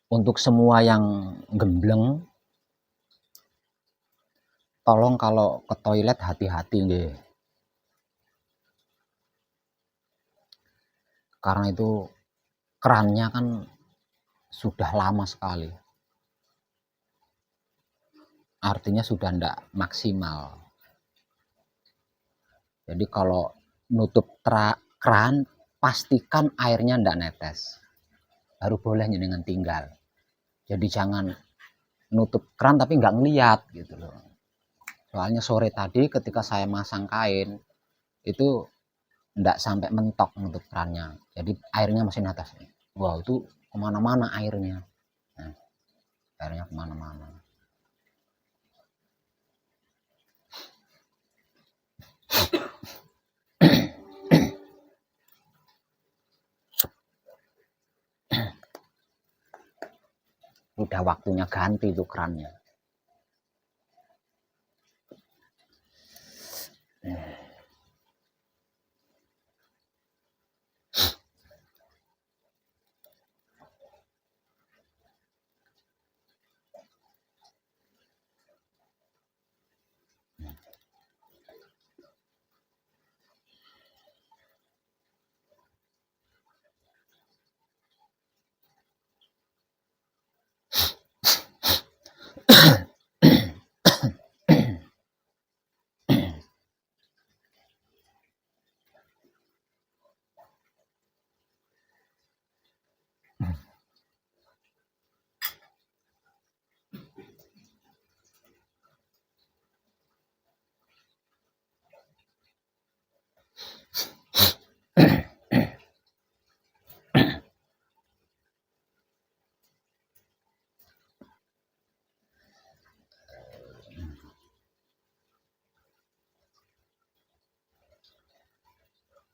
Untuk semua yang gembleng, tolong kalau ke toilet hati-hati nggih. Karena itu kerannya kan sudah lama sekali. Artinya sudah ndak maksimal. Jadi kalau nutup keran, pastikan airnya ndak netes. Baru boleh jenengan tinggal. Jadi jangan nutup keran tapi nggak ngeliat gitu loh. Soalnya sore tadi ketika saya masang kain itu ndak sampai mentok nutup kerannya. Jadi airnya masih netes. Wow, itu kemana-mana airnya. Nah, airnya kemana-mana. Udah waktunya ganti tuh kerannya.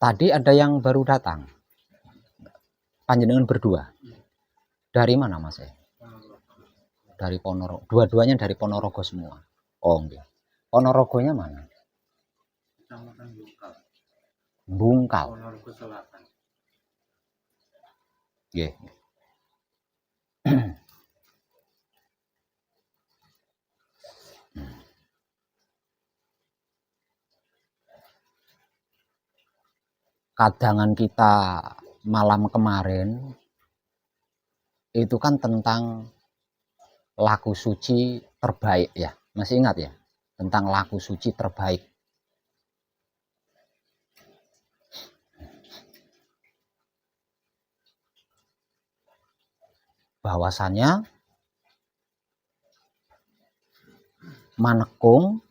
Tadi ada yang baru datang. Panjenengan berdua. Dari mana Mas? Dari Ponorogo. Dua-duanya dari Ponorogo semua. Oh, enggak. Ponorogonya mana? Kecamatan Bungkal. Bungkal. Ponorogo Selatan. Nggih. Kadangan kita malam kemarin itu kan tentang laku suci terbaik ya. Masih ingat ya? Tentang laku suci terbaik. Bahwasanya manekung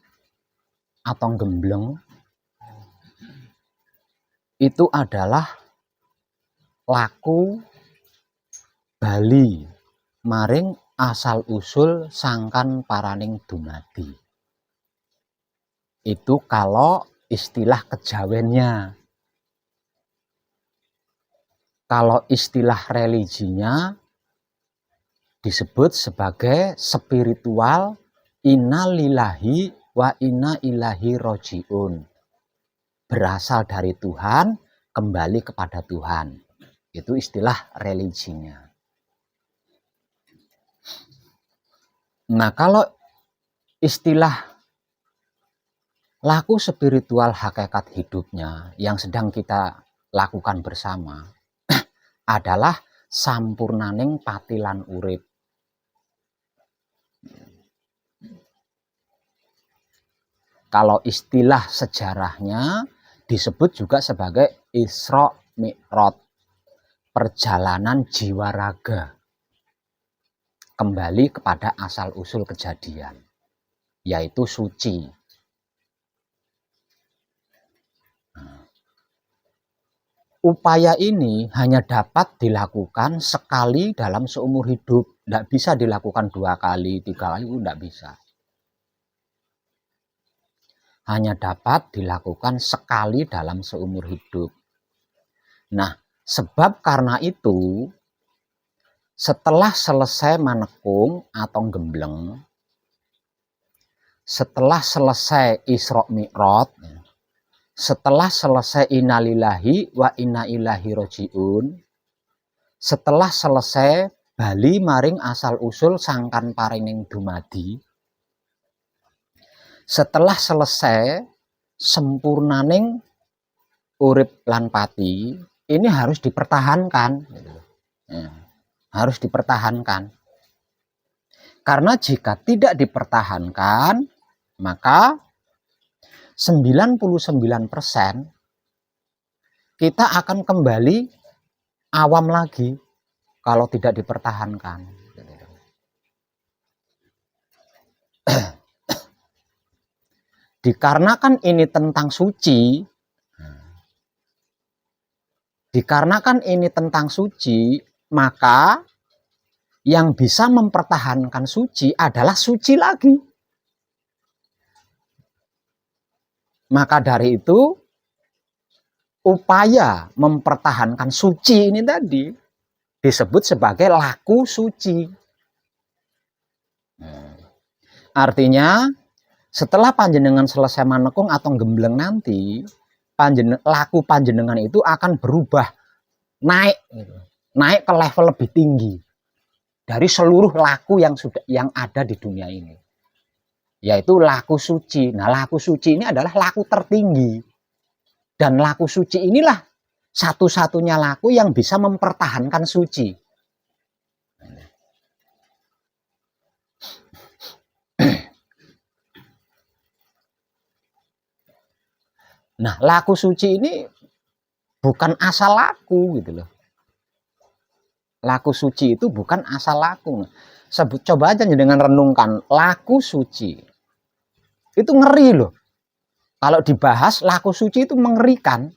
atau gembleng itu adalah laku bali maring asal usul sangkan paraning dumadi. Itu kalau istilah kejawennya. Kalau istilah religinya disebut sebagai spiritual inna lillahi wa inna ilahi rojiun. Berasal dari Tuhan, kembali kepada Tuhan. Itu istilah religinya. Nah, kalau istilah laku spiritual hakikat hidupnya yang sedang kita lakukan bersama adalah sampurnaning patilan urip. Kalau istilah sejarahnya disebut juga sebagai Isra Mi'raj, perjalanan jiwa raga kembali kepada asal usul kejadian, yaitu suci. Upaya ini hanya dapat dilakukan sekali dalam seumur hidup. Tidak bisa dilakukan 2 kali, 3 kali, itu tidak bisa. Hanya dapat dilakukan sekali dalam seumur hidup. Nah, sebab karena itu, setelah selesai manekung atau gembleng, setelah selesai Isra Mi'raj, setelah selesai innalillahi wa inna ilaihi rojiun, setelah selesai bali maring asal usul sangkan parining dumadi. Setelah selesai sempurnaning urip lan pati, ini harus dipertahankan. Harus dipertahankan. Karena jika tidak dipertahankan, maka 99% kita akan kembali awam lagi kalau tidak dipertahankan. Dikarenakan ini tentang suci, maka yang bisa mempertahankan suci adalah suci lagi. Maka dari itu, upaya mempertahankan suci ini tadi disebut sebagai laku suci. Artinya, setelah panjenengan selesai manekung atau gembleng nanti, laku panjenengan itu akan berubah, naik ke level lebih tinggi dari seluruh laku yang ada di dunia ini, yaitu laku suci. Nah, laku suci ini adalah laku tertinggi, dan laku suci inilah satu-satunya laku yang bisa mempertahankan suci. Nah, laku suci ini bukan asal laku gitu loh. Laku suci itu bukan asal laku. Coba aja dengan renungkan, laku suci. Itu ngeri loh. Kalau dibahas, laku suci itu mengerikan.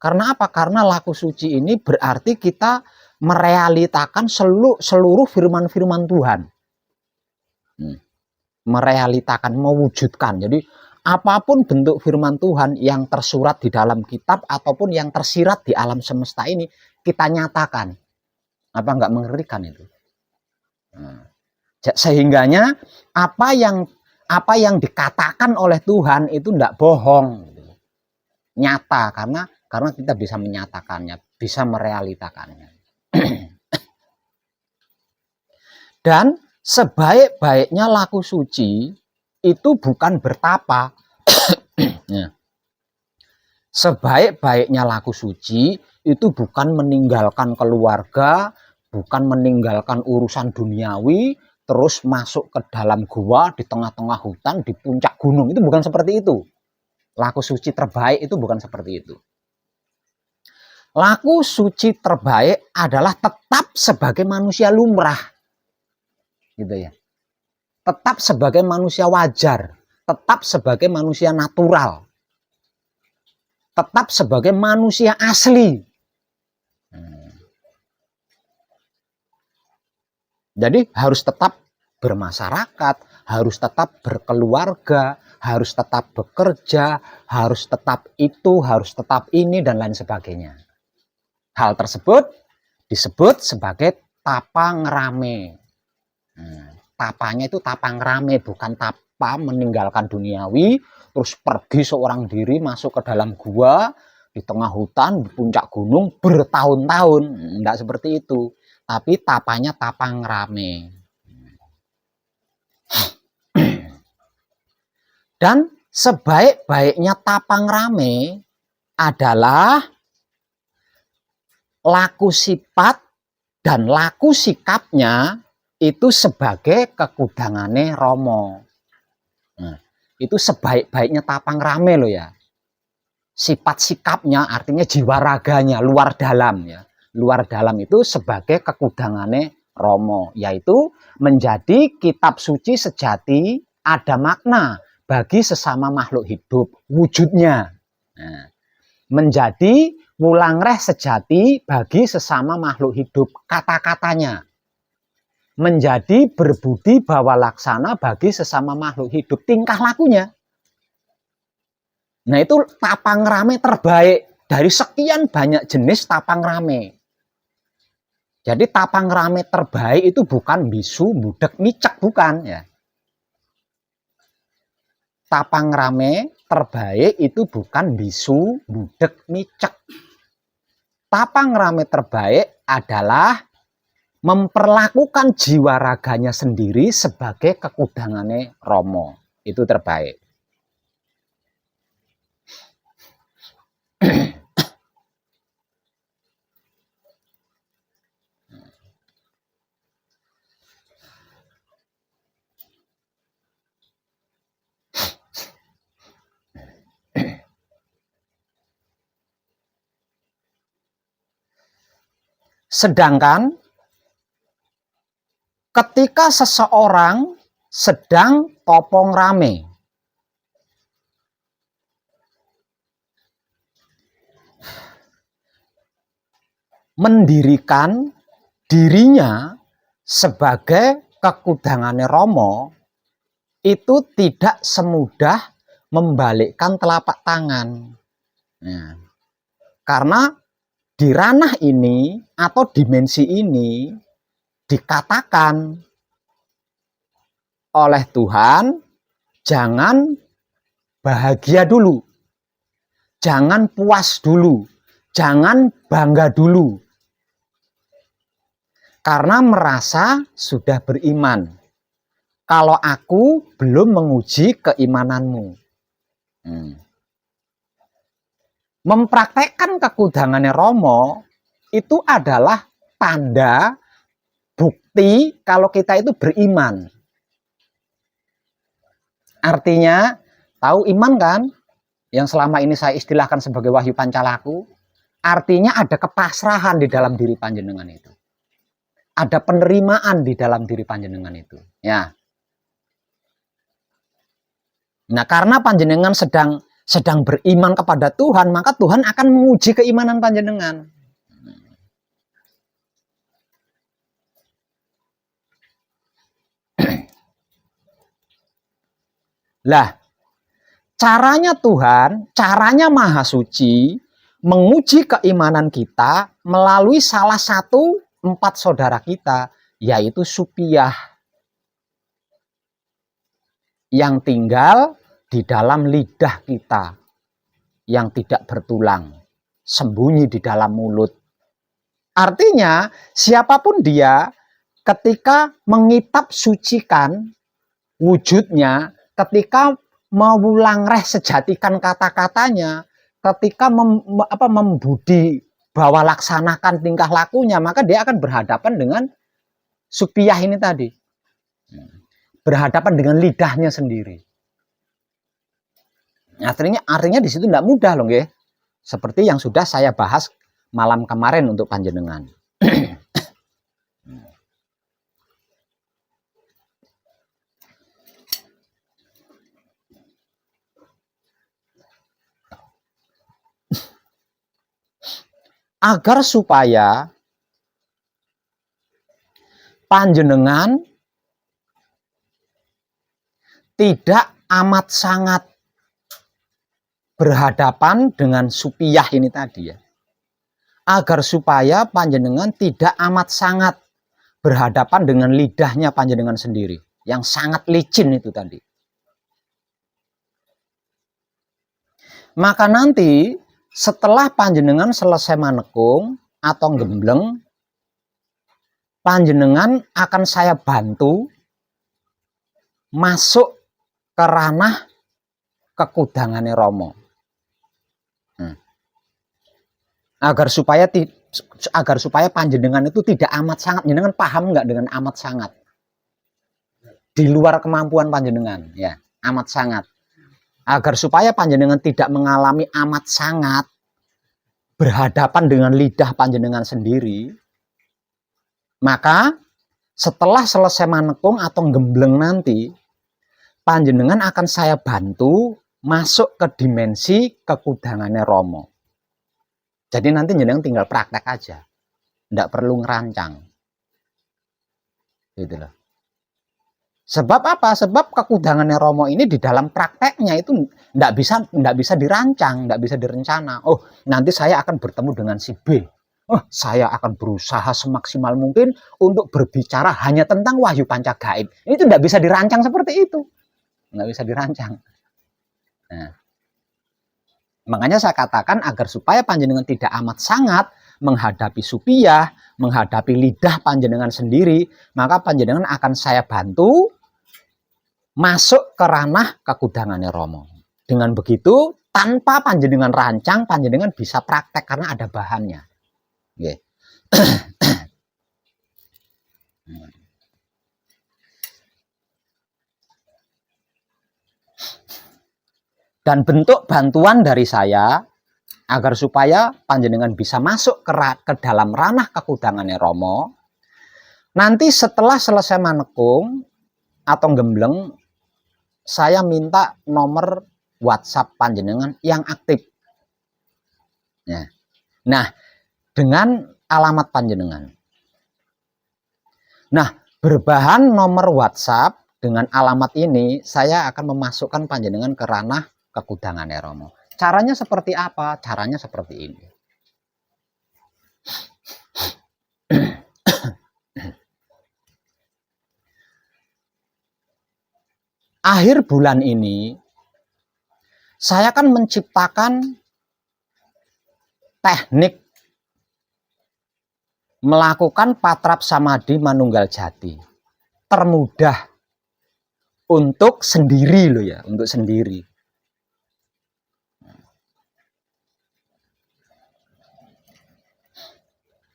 Karena apa? Karena laku suci ini berarti kita merealitakan seluruh firman-firman Tuhan. Merealitakan, mewujudkan. Jadi apapun bentuk firman Tuhan yang tersurat di dalam kitab ataupun yang tersirat di alam semesta ini, kita nyatakan. Apa enggak mengerikan itu? Sehingganya apa yang dikatakan oleh Tuhan itu enggak bohong, nyata, karena kita bisa menyatakannya, bisa merealitakannya. Dan sebaik-baiknya laku suci itu bukan bertapa. Sebaik-baiknya laku suci itu bukan meninggalkan keluarga, bukan meninggalkan urusan duniawi, terus masuk ke dalam gua di tengah-tengah hutan di puncak gunung. Itu bukan seperti itu. Laku suci terbaik itu bukan seperti itu. Laku suci terbaik adalah tetap sebagai manusia lumrah, gitu ya. Tetap sebagai manusia wajar, tetap sebagai manusia natural, tetap sebagai manusia asli. Jadi harus tetap bermasyarakat, harus tetap berkeluarga, harus tetap bekerja, harus tetap itu, harus tetap ini, dan lain sebagainya. Hal tersebut disebut sebagai tapa ngerame. Tapanya itu tapa ngerame, bukan tapa meninggalkan duniawi, terus pergi seorang diri masuk ke dalam gua, di tengah hutan, di puncak gunung, bertahun-tahun. Enggak seperti itu. Tapi tapanya tapa ngerame. Dan sebaik-baiknya tapa ngerame adalah laku sifat dan laku sikapnya itu sebagai kekudangane Romo. Nah, itu sebaik-baiknya tapa ngerame loh ya. Sifat sikapnya artinya jiwa raganya, luar dalam ya. Luar dalam itu sebagai kekudangane Romo, yaitu menjadi kitab suci sejati, ada makna bagi sesama makhluk hidup wujudnya. Nah, menjadi wulangreh sejati bagi sesama makhluk hidup kata-katanya. Menjadi berbudi bawa laksana bagi sesama makhluk hidup tingkah lakunya. Nah, itu tapa ngerame terbaik dari sekian banyak jenis tapa ngerame. Jadi tapa ngerame terbaik itu bukan bisu, budek, micek, bukan ya. Tapa ngerame terbaik itu bukan bisu, budek, micek. Tapa ngerame terbaik adalah memperlakukan jiwa raganya sendiri sebagai kekudangane Rama. Itu terbaik. Sedangkan ketika seseorang sedang topong rame, mendirikan dirinya sebagai kekudangane Rama, itu tidak semudah membalikkan telapak tangan. Nah, karena di ranah ini atau dimensi ini dikatakan oleh Tuhan, jangan bahagia dulu, jangan puas dulu, jangan bangga dulu, karena merasa sudah beriman. Kalau aku belum menguji keimananmu. Mempraktekkan kekudangannya Rama itu adalah tanda bukti kalau kita itu beriman. Artinya, tahu iman kan? Yang selama ini saya istilahkan sebagai wahyu pancalaku. Artinya ada kepasrahan di dalam diri panjenengan itu. Ada penerimaan di dalam diri panjenengan itu. Ya. Nah, karena panjenengan sedang beriman kepada Tuhan, maka Tuhan akan menguji keimanan panjenengan. Lah, caranya Tuhan, caranya Maha Suci menguji keimanan kita melalui salah satu 4 saudara kita, yaitu Supiyah, yang tinggal di dalam lidah kita, yang tidak bertulang, sembunyi di dalam mulut. Artinya, siapapun dia, ketika mengitab sucikan wujudnya, ketika mewulangreh sejatikan kata-katanya, ketika membudi bahwa laksanakan tingkah lakunya, maka dia akan berhadapan dengan Supiyah ini tadi. Berhadapan dengan lidahnya sendiri. Artinya di situ tidak mudah loh, nggih. Seperti yang sudah saya bahas malam kemarin untuk panjenengan. Agar supaya panjenengan tidak amat sangat berhadapan dengan Supiyah ini tadi ya. Agar supaya panjenengan tidak amat sangat berhadapan dengan lidahnya panjenengan sendiri, yang sangat licin itu tadi. Maka nanti setelah panjenengan selesai manekung atau gembleng, panjenengan akan saya bantu masuk ke ranah kekudangane Rama. Agar supaya panjenengan itu tidak amat sangat, jenengan paham nggak dengan amat sangat? Di luar kemampuan panjenengan, ya, amat sangat. Agar supaya panjenengan tidak mengalami amat sangat berhadapan dengan lidah panjenengan sendiri, maka setelah selesai manekung atau gembleng nanti, panjenengan akan saya bantu masuk ke dimensi kekudangane Rama. Jadi nanti jenengan tinggal praktek aja, tidak perlu ngerancang, gitu loh. Sebab apa? Sebab kekudangannya Rama ini di dalam prakteknya itu tidak bisa dirancang, tidak bisa direncana. Oh, nanti saya akan bertemu dengan si B. Oh, saya akan berusaha semaksimal mungkin untuk berbicara hanya tentang wahyu panca gaib. Ini tidak bisa dirancang seperti itu, nggak bisa dirancang. Nah, makanya saya katakan agar supaya panjenengan tidak amat sangat menghadapi Supiyah, menghadapi lidah panjenengan sendiri, maka panjenengan akan saya bantu masuk ke ranah kekudangannya Romo. Dengan begitu, tanpa panjenengan rancang, panjenengan bisa praktek karena ada bahannya. Oke. Dan bentuk bantuan dari saya agar supaya panjenengan bisa masuk ke dalam ranah kekudangannya Romo. Nanti setelah selesai manekung atau gembleng, saya minta nomor WhatsApp panjenengan yang aktif. Nah, dengan alamat panjenengan. Nah, berbahan nomor WhatsApp dengan alamat ini, saya akan memasukkan panjenengan ke ranah kekudangannya Romo. Caranya seperti apa? Caranya seperti ini. Akhir bulan ini, saya akan menciptakan teknik melakukan patrap samadhi manunggal jati. Termudah untuk sendiri loh ya, untuk sendiri.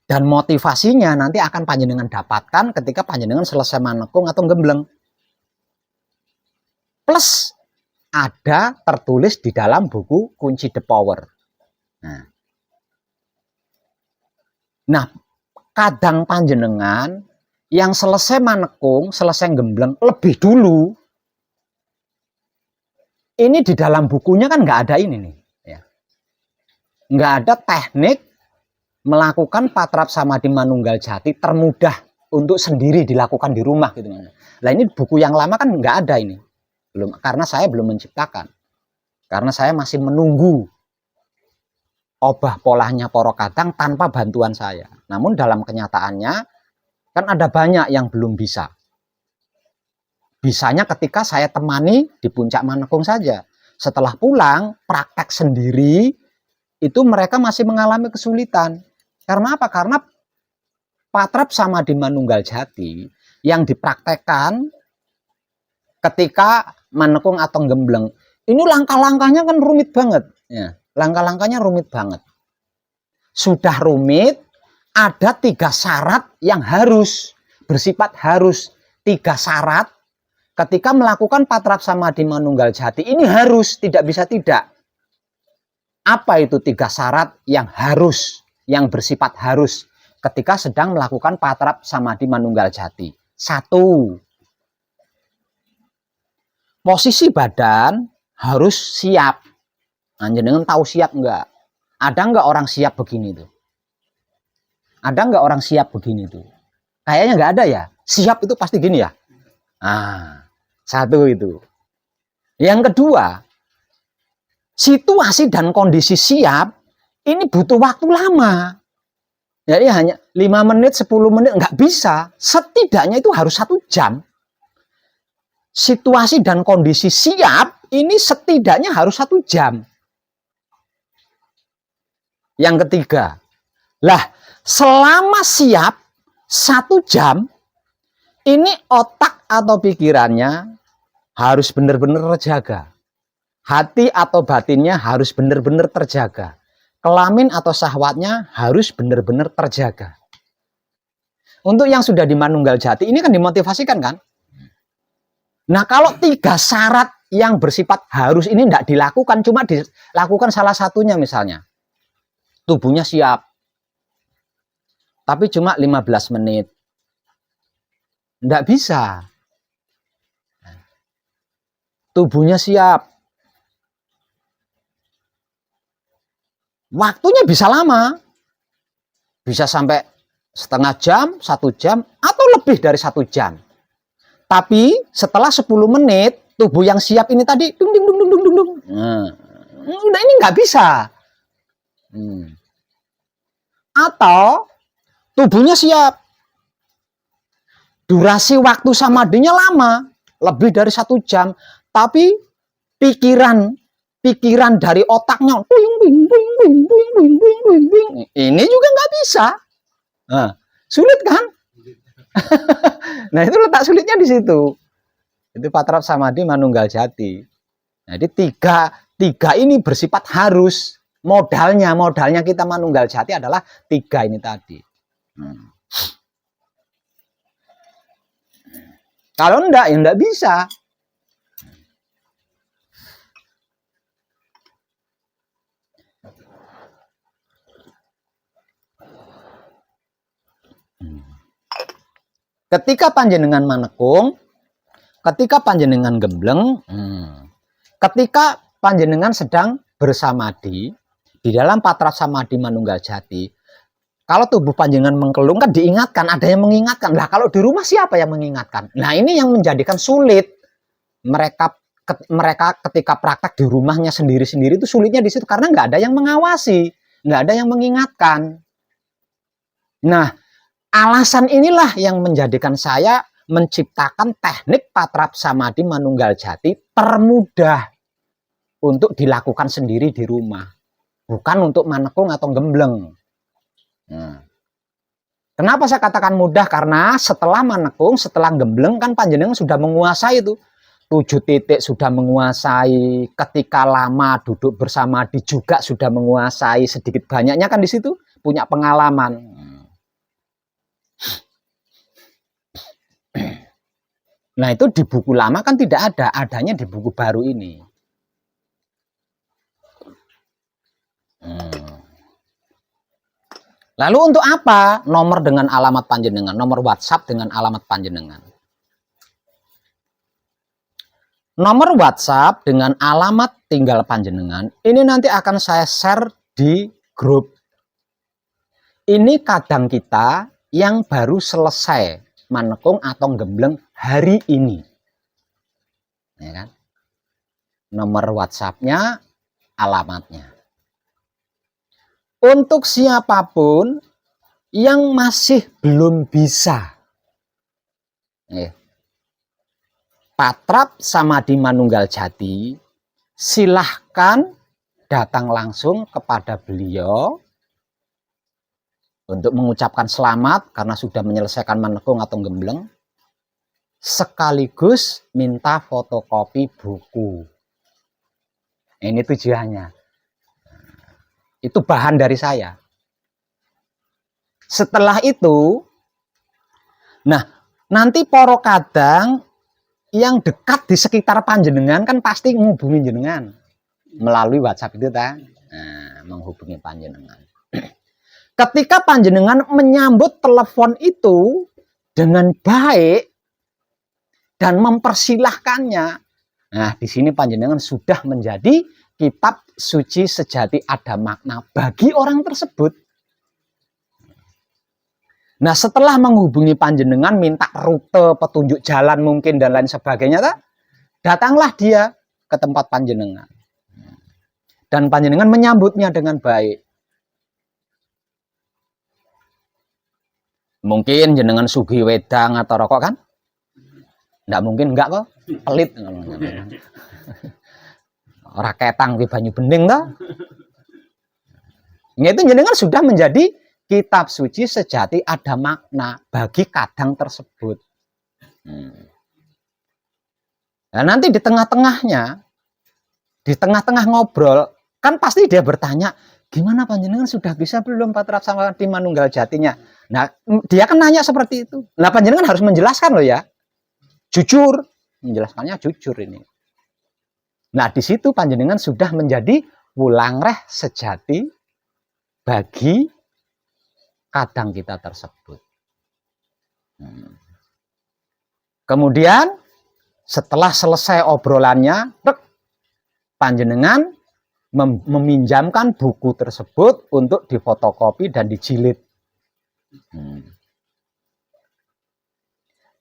Dan motivasinya nanti akan panjenengan dapatkan ketika panjenengan selesai manekung atau gembleng. Plus ada tertulis di dalam buku Kunci The Power. Nah, kadang panjenengan yang selesai manekung, selesai gembleng lebih dulu. Ini di dalam bukunya kan nggak ada ini nih. Ya. Nggak ada teknik melakukan patrap samadhi manunggal jati termudah untuk sendiri dilakukan di rumah gitu. Nah ini buku yang lama kan nggak ada ini, belum, karena saya belum menciptakan, karena saya masih menunggu obah polahnya Poro Kadang tanpa bantuan saya. Namun dalam kenyataannya kan ada banyak yang belum bisa. Bisanya ketika saya temani di puncak manekung saja. Setelah pulang praktek sendiri itu mereka masih mengalami kesulitan. Karena apa? Karena patrap samadhi manunggal jati yang dipraktekkan ketika manekung atau gembleng, ini langkah-langkahnya kan rumit banget. Ya, langkah-langkahnya rumit banget. Sudah rumit, ada 3 syarat yang harus, bersifat harus. 3 syarat ketika melakukan patrap samadhi manunggal jati, ini harus, tidak bisa tidak. Apa itu 3 syarat yang harus? Yang bersifat harus ketika sedang melakukan patrap samadhi manunggal jati. 1. Posisi badan harus siap. Panjenengan tahu siap enggak? Ada enggak orang siap begini tuh? Ada enggak orang siap begini tuh? Kayaknya enggak ada ya. Siap itu pasti gini ya. 1 itu. Yang kedua, situasi dan kondisi siap ini butuh waktu lama. Jadi hanya 5 menit, 10 menit, nggak bisa. Setidaknya itu harus 1 jam. Situasi dan kondisi siap, ini setidaknya harus 1 jam. Yang ketiga, selama siap 1 jam, ini otak atau pikirannya harus benar-benar terjaga. Hati atau batinnya harus benar-benar terjaga. Kelamin atau syahwatnya harus benar-benar terjaga. Untuk yang sudah di manunggal jati ini kan dimotivasikan kan? Nah kalau 3 syarat yang bersifat harus ini tidak dilakukan, cuma dilakukan salah satunya misalnya. Tubuhnya siap. Tapi cuma 15 menit. Tidak bisa. Tubuhnya siap. Waktunya bisa lama, bisa sampai setengah jam, 1 jam, atau lebih dari 1 jam. Tapi setelah 10 menit, tubuh yang siap ini tadi, dung. Udah ini nggak bisa. Atau tubuhnya siap, durasi waktu samadhinya lama, lebih dari 1 jam, tapi pikiran dari otaknya ini juga nggak bisa. Sulit kan? Nah, itu letak sulitnya di situ. Itu patrap samadhi manunggal jati. Jadi tiga ini bersifat harus. Modalnya kita manunggal jati adalah tiga ini tadi. Kalau enggak, ya enggak bisa. Ketika panjenengan manekung, ketika panjenengan gembleng, ketika panjenengan sedang bersamadhi, di dalam patrap samadhi manunggal jati, kalau tubuh panjenengan mengkelung kan diingatkan, ada yang mengingatkan. Lah kalau di rumah siapa yang mengingatkan? Nah ini yang menjadikan sulit. Mereka ketika praktek di rumahnya sendiri-sendiri itu sulitnya di situ karena nggak ada yang mengawasi, nggak ada yang mengingatkan. Nah, alasan inilah yang menjadikan saya menciptakan teknik patrap samadhi manunggal jati termudah untuk dilakukan sendiri di rumah. Bukan untuk manekung atau gembleng. Nah, kenapa saya katakan mudah? Karena setelah manekung, setelah gembleng kan panjenengan sudah menguasai itu. 7 titik sudah menguasai, ketika lama duduk bersamadhi juga sudah menguasai, sedikit banyaknya kan di situ punya pengalaman. Nah itu di buku lama kan tidak ada, adanya di buku baru ini. Lalu untuk apa nomor dengan alamat panjenengan, nomor WhatsApp dengan alamat panjenengan? Nomor WhatsApp dengan alamat tinggal panjenengan, ini nanti akan saya share di grup. Ini kadang kita yang baru selesai manekung atau gembleng hari ini. Ya kan? Nomor WhatsApp-nya, alamatnya. Untuk siapapun yang masih belum bisa patrap samadhi manunggal jati, silahkan datang langsung kepada beliau untuk mengucapkan selamat karena sudah menyelesaikan manekung atau gembleng, sekaligus minta fotokopi buku. Ini tujuannya. Itu bahan dari saya. Setelah itu, nah nanti poro kadang yang dekat di sekitar panjenengan kan pasti menghubungi jenengan melalui WhatsApp itu ta, menghubungi panjenengan. Ketika panjenengan menyambut telepon itu dengan baik dan mempersilahkannya, nah di sini panjenengan sudah menjadi kitab suci sejati ada makna bagi orang tersebut. Nah setelah menghubungi panjenengan minta rute, petunjuk jalan mungkin dan lain sebagainya, datanglah dia ke tempat panjenengan. Dan panjenengan menyambutnya dengan baik. Mungkin jenengan sugi wedang atau rokok kan? Nggak mungkin, enggak kok. Pelit. Orang ketang di banyu bening toh. Itu jenengan sudah menjadi kitab suci sejati ada makna bagi kadang tersebut. Nah, nanti di tengah-tengah ngobrol, kan pasti dia bertanya, gimana panjenengan sudah bisa belum patrap samadhi manunggal jatinya? Nah, dia kan nanya seperti itu. Nah, panjenengan harus menjelaskan loh ya. Jujur, menjelaskannya jujur ini. Nah, di situ panjenengan sudah menjadi wulangreh sejati bagi kadang kita tersebut. Kemudian setelah selesai obrolannya, panjenengan meminjamkan buku tersebut untuk difotokopi dan dijilid.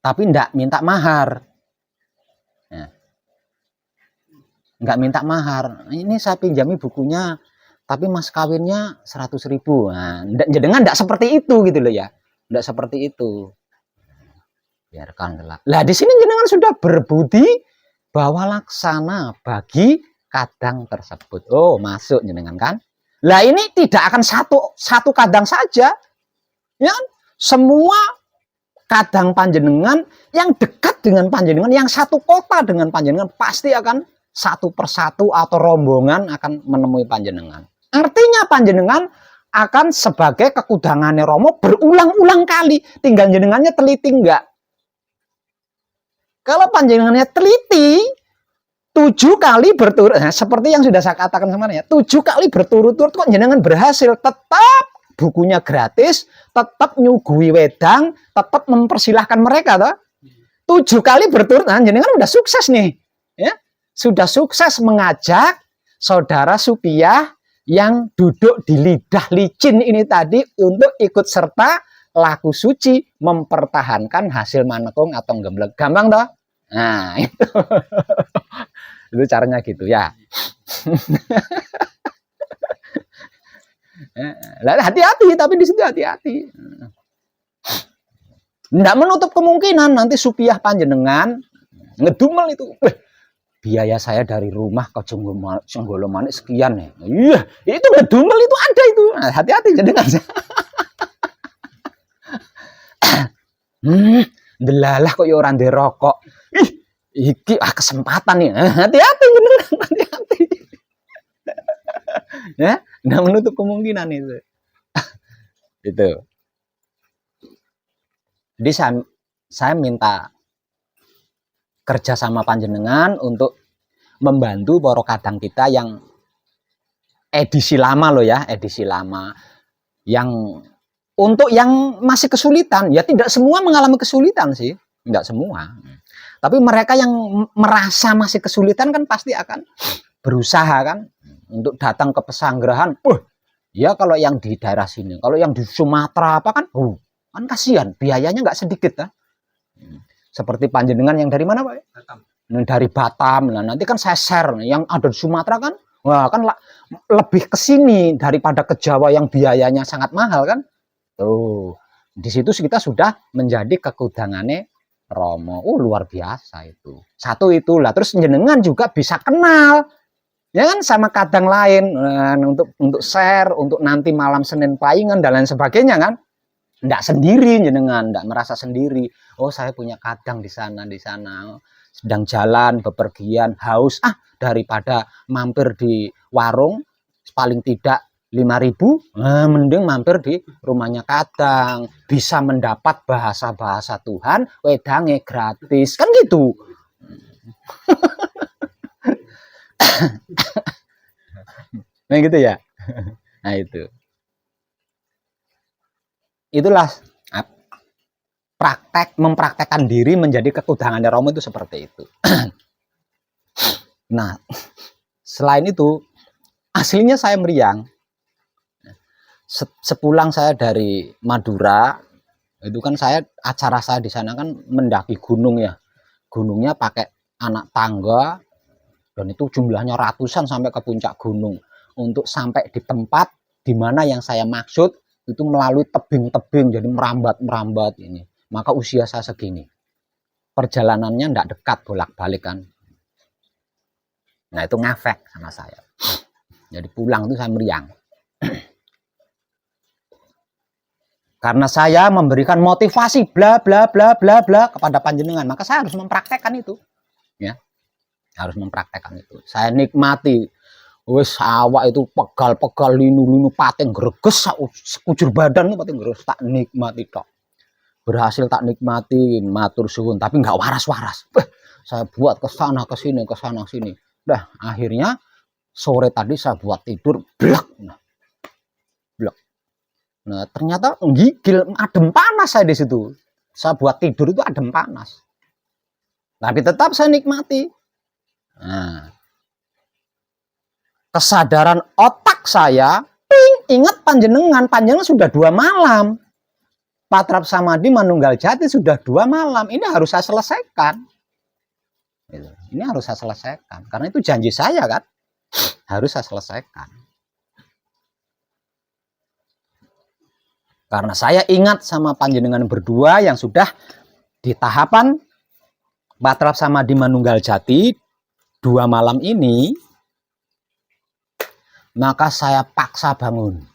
Tapi enggak minta mahar. Enggak minta mahar. Ini saya pinjami bukunya, tapi mas kawinnya 100.000. Nah, jenengan enggak seperti itu gitu loh ya. Enggak seperti itu. Biarkanlah. Lah di sini jenengan sudah berbudi bahwa laksana bagi kadang tersebut. Oh, masuk jenengan kan? Lah ini tidak akan satu kadang saja. Ya kan? semua kadang panjenengan yang dekat dengan panjenengan, yang satu kota dengan panjenengan, pasti akan satu persatu atau rombongan akan menemui panjenengan. Artinya panjenengan akan sebagai kekudangannya Romo berulang-ulang kali. Tinggal jenengannya teliti enggak. Kalau panjenengannya teliti, 7 kali berturut, nah, seperti yang sudah saya katakan kemarin ya, 7 kali berturut-turut kok jenengan berhasil, tetap bukunya gratis, tetap nyugui wedang, tetap mempersilahkan mereka toh. 7 kali berturut, nah jenengan udah sukses nih, ya. Sudah sukses mengajak saudara Supiah yang duduk di lidah licin ini tadi untuk ikut serta laku suci mempertahankan hasil manekung atau gemblek. Gampang toh? Nah, itu. Itu caranya gitu ya. Hati-hati, tapi di situ hati-hati. Tidak menutup kemungkinan nanti Supiah panjenengan ngedumel itu. Biaya saya dari rumah ke Jonggolo Manik sekian ya. Iya, itu ngedumel itu ada itu. Hati-hati jenengan. Delalah kok ya orang derokok. Iki kesempatan nih. Hati-hati beneran, hati-hati. Ya, nggak menutup kemungkinan itu. Itu. Jadi saya minta kerja sama panjenengan untuk membantu para kadang kita yang edisi lama loh ya, edisi lama. Yang untuk yang masih kesulitan, ya tidak semua mengalami kesulitan sih, enggak semua. Tapi mereka yang merasa masih kesulitan kan pasti akan berusaha kan untuk datang ke pesanggerahan. Ya kalau yang di daerah sini, kalau yang di Sumatera apa kan, kan kasihan, biayanya nggak sedikit kan. Seperti panjenengan yang dari mana Pak? Batam. Dari Batam. Nah nanti kan saya share yang ada di Sumatera kan, wah kan lebih ke sini daripada ke Jawa yang biayanya sangat mahal kan. Tuh, di situ kita sudah menjadi kekudangannya Romo. Luar biasa itu. Satu itulah. Terus jenengan juga bisa kenal ya kan sama kadang lain untuk share, untuk nanti malam Senin Paingan dan lain sebagainya kan. Enggak sendiri jenengan, enggak merasa sendiri. Oh, saya punya kadang di sana. Sedang jalan, bepergian, haus. Daripada mampir di warung paling tidak 5.000, mending mampir di rumahnya kadang, bisa mendapat bahasa-bahasa Tuhan, wedange gratis, kan gitu. Nah gitu ya. Nah itu. Itulah mempraktekkan diri menjadi kekudangannya Romo itu seperti itu. Nah, selain itu, aslinya saya meriang. Sepulang saya dari Madura, itu kan acara saya di sana kan mendaki gunung ya. Gunungnya pakai anak tangga dan itu jumlahnya ratusan sampai ke puncak gunung. Untuk sampai di tempat di mana yang saya maksud itu melalui tebing-tebing jadi merambat ini. Maka usia saya segini. Perjalanannya enggak dekat bolak-balik kan. Nah, itu ngefek sama saya. Jadi pulang itu saya meriang. Karena saya memberikan motivasi bla bla bla bla bla kepada panjenengan, maka saya harus mempraktekkan itu. Ya. Harus mempraktekkan itu. Saya nikmati wis awak itu pegal-pegal linu-linu pating greges sekujur badan itu pating greges tak nikmati tok. Berhasil tak nikmati matur suwun tapi enggak waras-waras. Saya buat ke sana ke sini ke sana sini. Dah akhirnya sore tadi saya buat tidur blek. Nah, ternyata gigil, adem panas saya di situ. Saya buat tidur itu adem panas. Tapi tetap saya nikmati. Nah, kesadaran otak saya, ingat panjenengan sudah 2 malam. Patrap Samadhi Manunggal Jati sudah 2 malam. Ini harus saya selesaikan. Ini harus saya selesaikan. Karena itu janji saya kan. Harus saya selesaikan. Karena saya ingat sama panjenengan berdua yang sudah di tahapan Patrap Samadhi Manunggal Jati 2 malam ini, maka saya paksa bangun.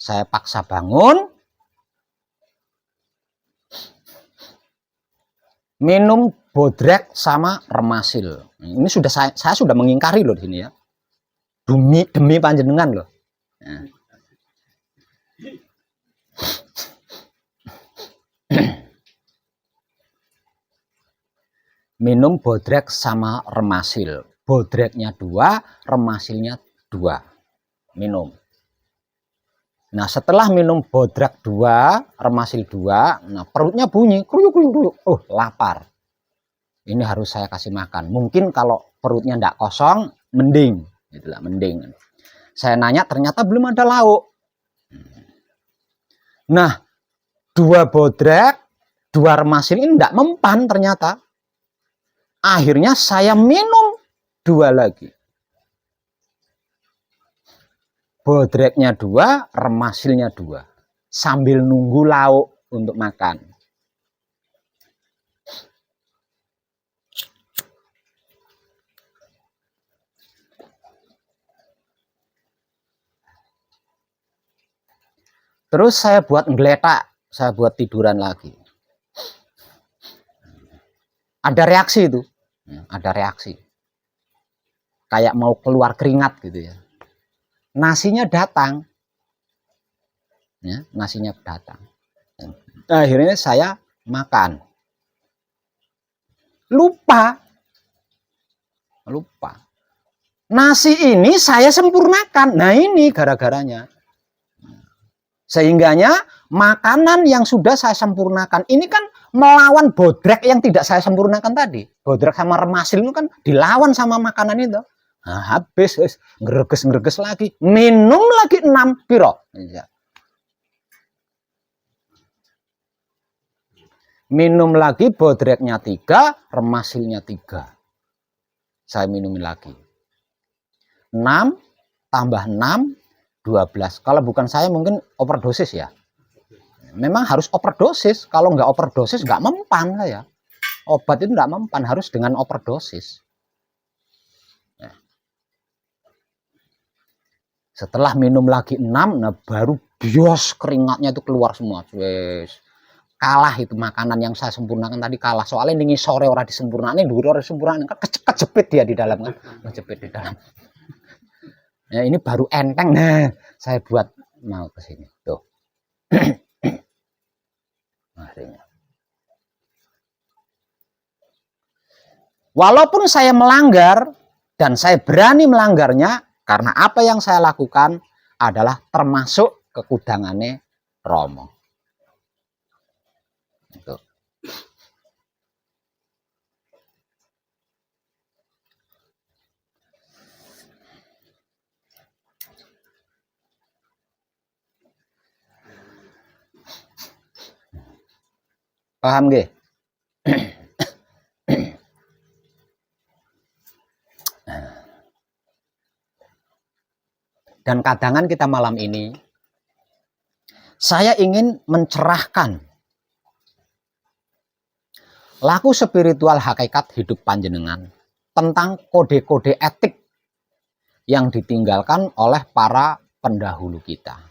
Saya paksa bangun minum bodrek sama remasil. Ini sudah saya sudah mengingkari loh di sini ya. Demi panjenengan loh. Nah. Minum bodrek sama remasil. Bodreknya 2, remasilnya 2. Minum. Nah, setelah minum bodrek 2, remasil 2, nah perutnya bunyi, kruyuk. Oh, lapar. Ini harus saya kasih makan. Mungkin kalau perutnya enggak kosong, mending. Itulah, mending. Saya nanya, ternyata belum ada lauk. Nah, 2 bodrek, 2 remasil ini enggak mempan ternyata. Akhirnya saya minum 2 lagi. Bodreknya 2, remasilnya 2. Sambil nunggu lauk untuk makan. Terus saya buat ngeletak, saya buat tiduran lagi. Ada reaksi itu. Ada reaksi. Kayak mau keluar keringat gitu ya. Nasinya datang. Ya, nasinya datang. Akhirnya saya makan. Lupa. Nasi ini saya sempurnakan. Nah, ini gara-garanya. Sehingganya makanan yang sudah saya sempurnakan ini kan melawan bodrek yang tidak saya sempurnakan tadi. Bodrek sama remasil itu kan dilawan sama makanan itu. Nah, habis ngreges lagi, minum lagi 6 piro. Minum lagi, bodreknya 3, remasilnya 3. Saya minumin lagi. 6 tambah 6, 12. Kalau bukan saya mungkin overdosis ya. Memang harus overdosis. Kalau nggak overdosis nggak mempan ya. Obat itu nggak mempan, harus dengan overdosis. Nah. Setelah minum lagi 6, nah baru bios keringatnya itu keluar semua. Wes. Kalah itu makanan yang saya sempurnakan tadi kalah. Soalnya ini sore orang disempurnakan, dulu orang disempurnakan kan kejepit dia di dalam kan. Kejepit di dalam. Ya, ini baru enteng. Nah, saya buat mau ke sini. Tuh. Walaupun saya melanggar dan saya berani melanggarnya karena apa yang saya lakukan adalah termasuk kekudangannya Romo. Tuh. Paham nggih? Dan kadangan kita malam ini saya ingin mencerahkan laku spiritual hakikat hidup panjenengan tentang kode-kode etik yang ditinggalkan oleh para pendahulu kita.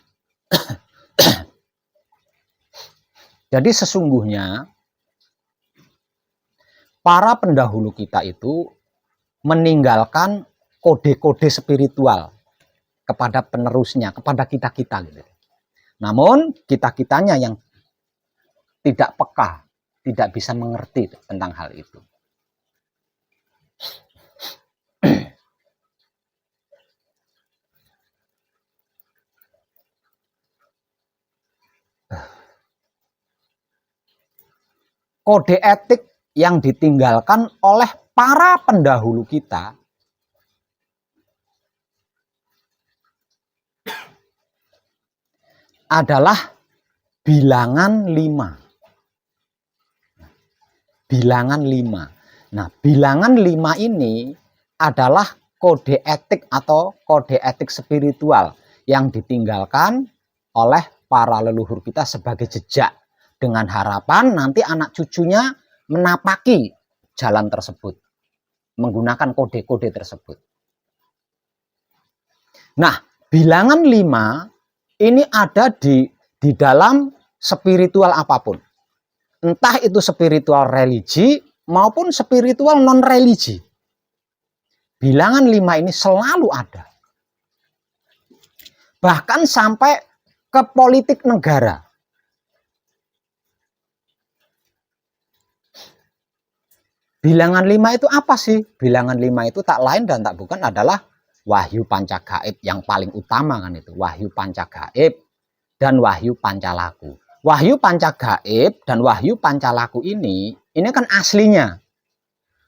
Jadi sesungguhnya para pendahulu kita itu meninggalkan kode-kode spiritual kepada penerusnya, kepada kita-kita gitu. Namun kita-kitanya yang tidak peka, tidak bisa mengerti tentang hal itu. Kode etik yang ditinggalkan oleh para pendahulu kita adalah bilangan 5. Bilangan 5. Nah, bilangan 5 ini adalah kode etik atau kode etik spiritual yang ditinggalkan oleh para leluhur kita sebagai jejak, dengan harapan nanti anak cucunya menapaki jalan tersebut menggunakan kode-kode tersebut. Nah, bilangan 5 ini ada di dalam spiritual apapun. Entah itu spiritual religi maupun spiritual non-religi. Bilangan 5 ini selalu ada. Bahkan sampai ke politik negara. Bilangan 5 itu apa sih? Bilangan 5 itu tak lain dan tak bukan adalah wahyu panca gaib yang paling utama kan itu. Wahyu panca gaib dan wahyu pancalaku. Wahyu panca gaib dan wahyu pancalaku ini kan aslinya.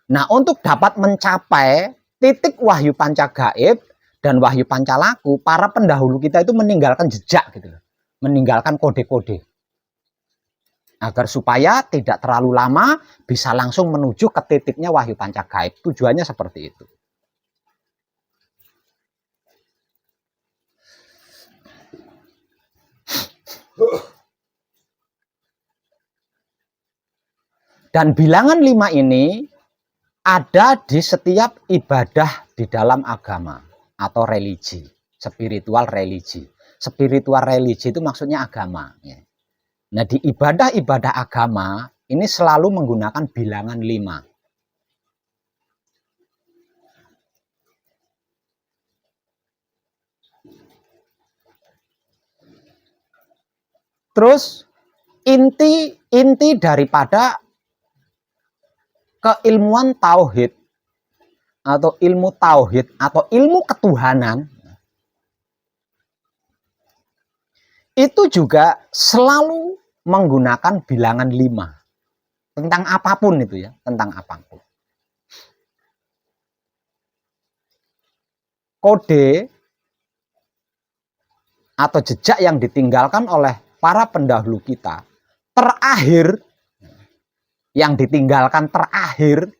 Nah, untuk dapat mencapai titik wahyu panca gaib dan wahyu pancalaku, para pendahulu kita itu meninggalkan jejak gitu loh. Meninggalkan kode-kode. Agar supaya tidak terlalu lama bisa langsung menuju ke titiknya wahyu panca gaib. Tujuannya seperti itu. Dan bilangan 5 ini ada di setiap ibadah di dalam agama atau religi, spiritual religi. Spiritual religi itu maksudnya agama. Nah, di ibadah-ibadah agama ini selalu menggunakan bilangan 5. Terus inti daripada keilmuan tauhid atau ilmu tauhid atau ilmu ketuhanan itu juga selalu menggunakan bilangan 5 tentang apapun itu ya, tentang apapun. Kode atau jejak yang ditinggalkan oleh para pendahulu kita terakhir, yang ditinggalkan terakhir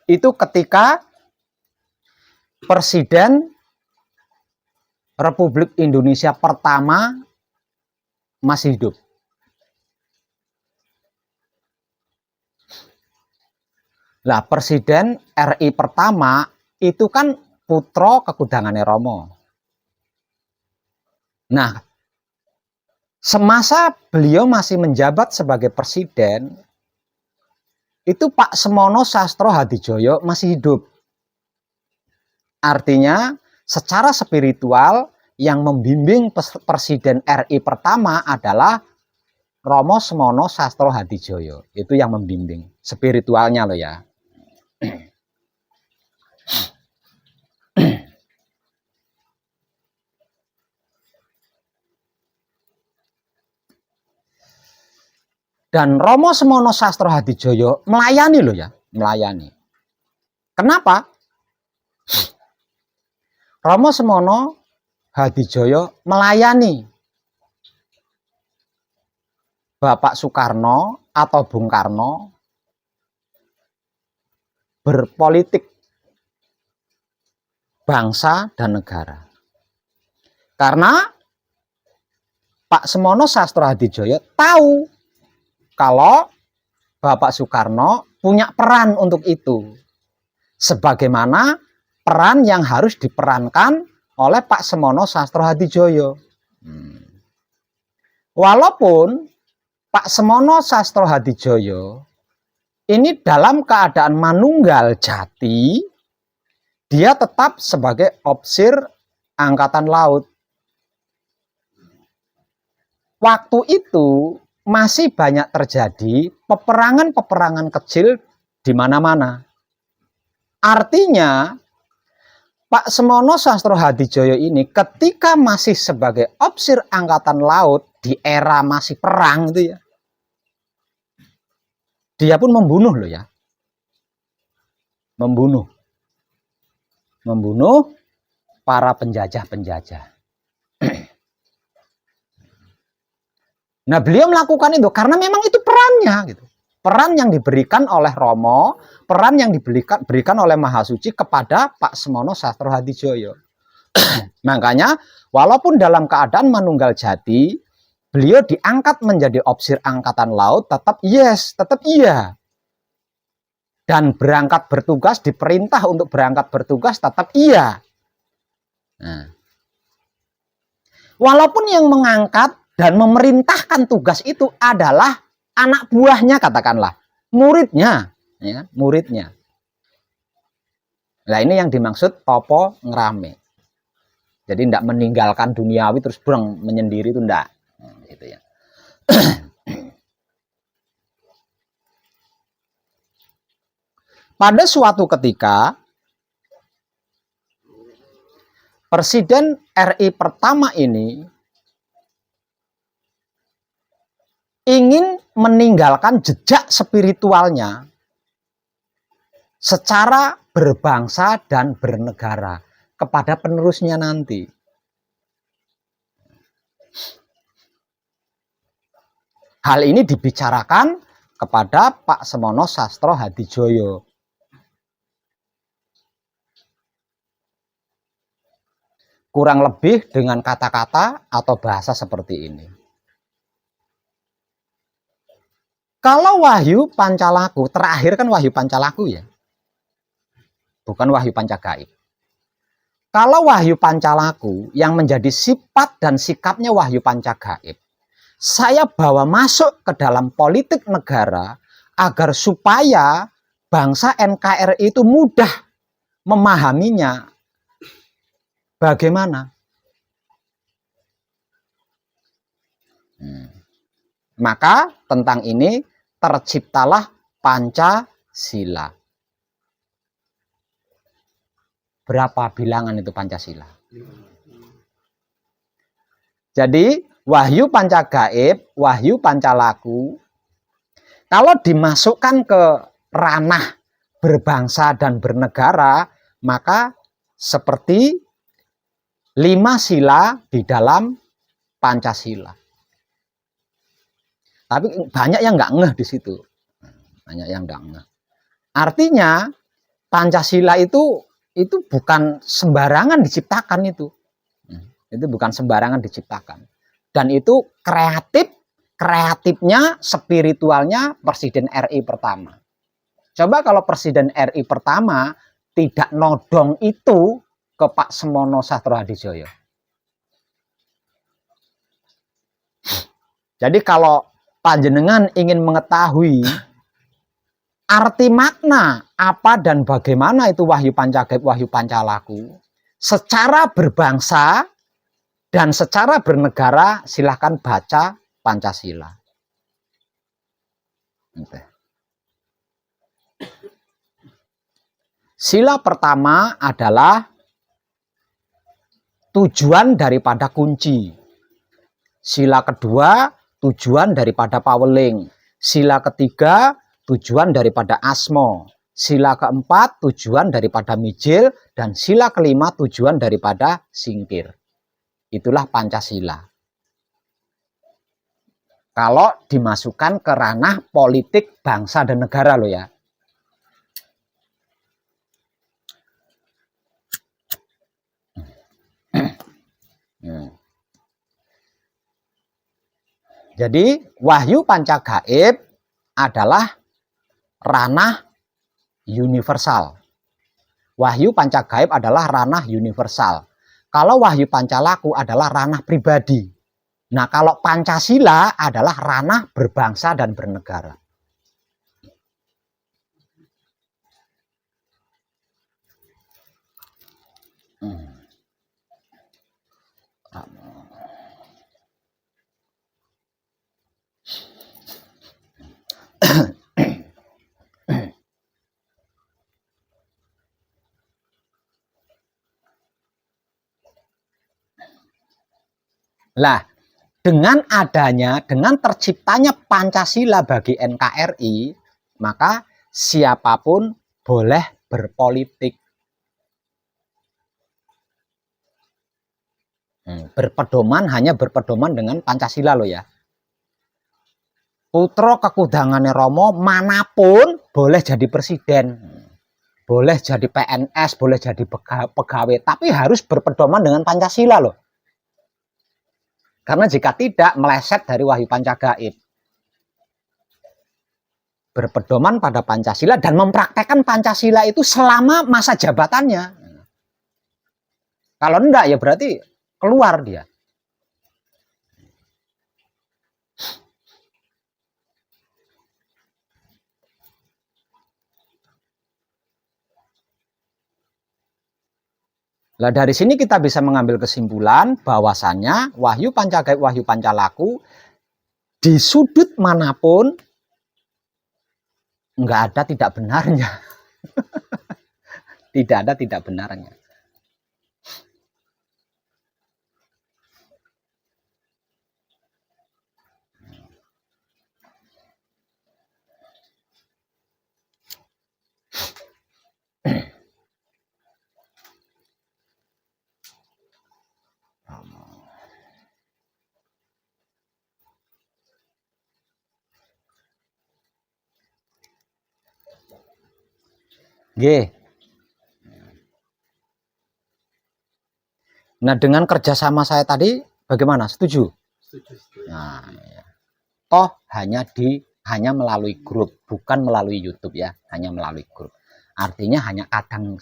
itu ketika Presiden Republik Indonesia pertama masih hidup. Lah, Presiden RI pertama itu kan putra kekudangane Romo. Nah, semasa beliau masih menjabat sebagai presiden, itu Pak Semono Sastro Hadijoyo masih hidup. Artinya, secara spiritual yang membimbing Presiden RI pertama adalah Romo Semono Sastro Hadijoyo. Itu yang membimbing spiritualnya loh ya. Dan Romo Semono Sastro Hadijoyo melayani loh ya, melayani. Kenapa? Romo Semono Hadijoyo melayani Bapak Soekarno atau Bung Karno berpolitik bangsa dan negara. Karena Pak Semono Sastro Hadijoyo tahu kalau Bapak Soekarno punya peran untuk itu. Sebagaimana peran yang harus diperankan oleh Pak Semono Sastro Hadijoyo. Walaupun Pak Semono Sastro Hadijoyo ini dalam keadaan manunggal jati, dia tetap sebagai opsir Angkatan Laut. Waktu itu masih banyak terjadi peperangan-peperangan kecil di mana-mana. Artinya, Pak Semono Sastro Hadijoyo ini ketika masih sebagai opsir Angkatan Laut di era masih perang itu ya, dia pun membunuh loh ya. Membunuh para penjajah-penjajah. Nah, beliau melakukan itu karena memang itu perannya gitu. Peran yang diberikan oleh Romo, peran yang diberikan oleh Mahasuci kepada Pak Semono Sastro Hadijoyo. Makanya walaupun dalam keadaan manunggal jati, beliau diangkat menjadi opsir Angkatan Laut, tetap iya. Dan berangkat bertugas, diperintah untuk berangkat bertugas, tetap iya. Nah, walaupun yang mengangkat dan memerintahkan tugas itu adalah anak buahnya katakanlah. muridnya, ya kan? Muridnya. Nah ini yang dimaksud topo ngerame. Jadi tidak meninggalkan duniawi terus burang menyendiri itu enggak. Gitu ya. Pada suatu ketika Presiden RI pertama ini ingin meninggalkan jejak spiritualnya secara berbangsa dan bernegara kepada penerusnya nanti. Hal ini dibicarakan kepada Pak Semono Sastro Hadijoyo. Kurang lebih dengan kata-kata atau bahasa seperti ini. Kalau Wahyu Pancalaku, terakhir kan Wahyu Pancalaku ya. Bukan Wahyu Pancagaib. Kalau Wahyu Pancalaku yang menjadi sifat dan sikapnya Wahyu Pancagaib, saya bawa masuk ke dalam politik negara agar supaya bangsa NKRI itu mudah memahaminya. Bagaimana? Maka tentang ini terciptalah Pancasila. Berapa bilangan itu Pancasila? Jadi Wahyu Pancagaib, Wahyu Pancalaku, kalau dimasukkan ke ranah berbangsa dan bernegara, maka seperti 5 sila di dalam Pancasila. Tapi banyak yang nggak ngeh di situ. Banyak yang nggak ngeh. Artinya Pancasila itu bukan sembarangan diciptakan itu. Itu bukan sembarangan diciptakan. Dan itu kreatifnya, spiritualnya Presiden RI pertama. Coba kalau Presiden RI pertama tidak nodong itu ke Pak Semono Sastro Hadijoyo. Jadi kalau panjenengan ingin mengetahui arti makna apa dan bagaimana itu Wahyu Pancagaib, Wahyu Pancalaku, secara berbangsa dan secara bernegara, silahkan baca Pancasila. Sila pertama adalah tujuan daripada kunci. Sila kedua, tujuan daripada paweling. Sila ketiga, tujuan daripada asmo. Sila keempat, tujuan daripada mijil. Dan sila kelima, tujuan daripada singkir. Itulah Pancasila. Kalau dimasukkan ke ranah politik bangsa dan negara loh ya. Jadi Wahyu Pancagaib adalah ranah universal. Wahyu Pancagaib adalah ranah universal. Kalau Wahyu Pancalaku adalah ranah pribadi. Nah, kalau Pancasila adalah ranah berbangsa dan bernegara. Lah, dengan terciptanya Pancasila bagi NKRI, maka siapapun boleh berpolitik. Hanya berpedoman dengan Pancasila loh ya. Putra kekudangane Romo manapun boleh jadi presiden. Boleh jadi PNS, boleh jadi pegawai, tapi harus berpedoman dengan Pancasila loh. Karena jika tidak, meleset dari Wahyu Pancagaib. Berpedoman pada Pancasila dan mempraktekkan Pancasila itu selama masa jabatannya. Kalau enggak ya berarti keluar dia. Lah dari sini kita bisa mengambil kesimpulan bahwasannya wahyu pancagaib, wahyu pancalaku di sudut manapun nggak ada tidak benarnya. Tidak ada tidak benarnya. G. Nah, dengan kerjasama saya tadi bagaimana? Setuju? Setuju. Nah, ya. Toh hanya melalui grup, bukan melalui YouTube ya, hanya melalui grup. Artinya hanya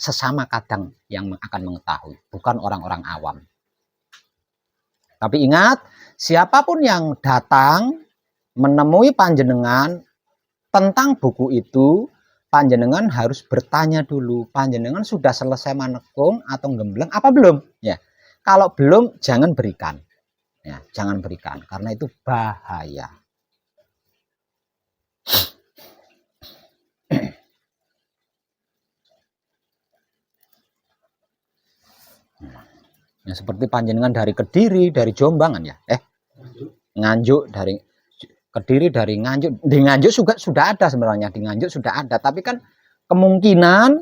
sesama kadang yang akan mengetahui, bukan orang-orang awam. Tapi ingat, siapapun yang datang menemui panjenengan tentang buku itu, panjenengan harus bertanya dulu, panjenengan sudah selesai manekung atau gembleng apa belum? Ya, kalau belum jangan berikan, ya, jangan berikan karena itu bahaya. Ya, seperti panjenengan dari Kediri, dari Jombang ya, Nganjuk dari Kediri, dari Nganjuk. Di Nganjuk juga sudah ada sebenarnya, di Nganjuk sudah ada, tapi kan kemungkinan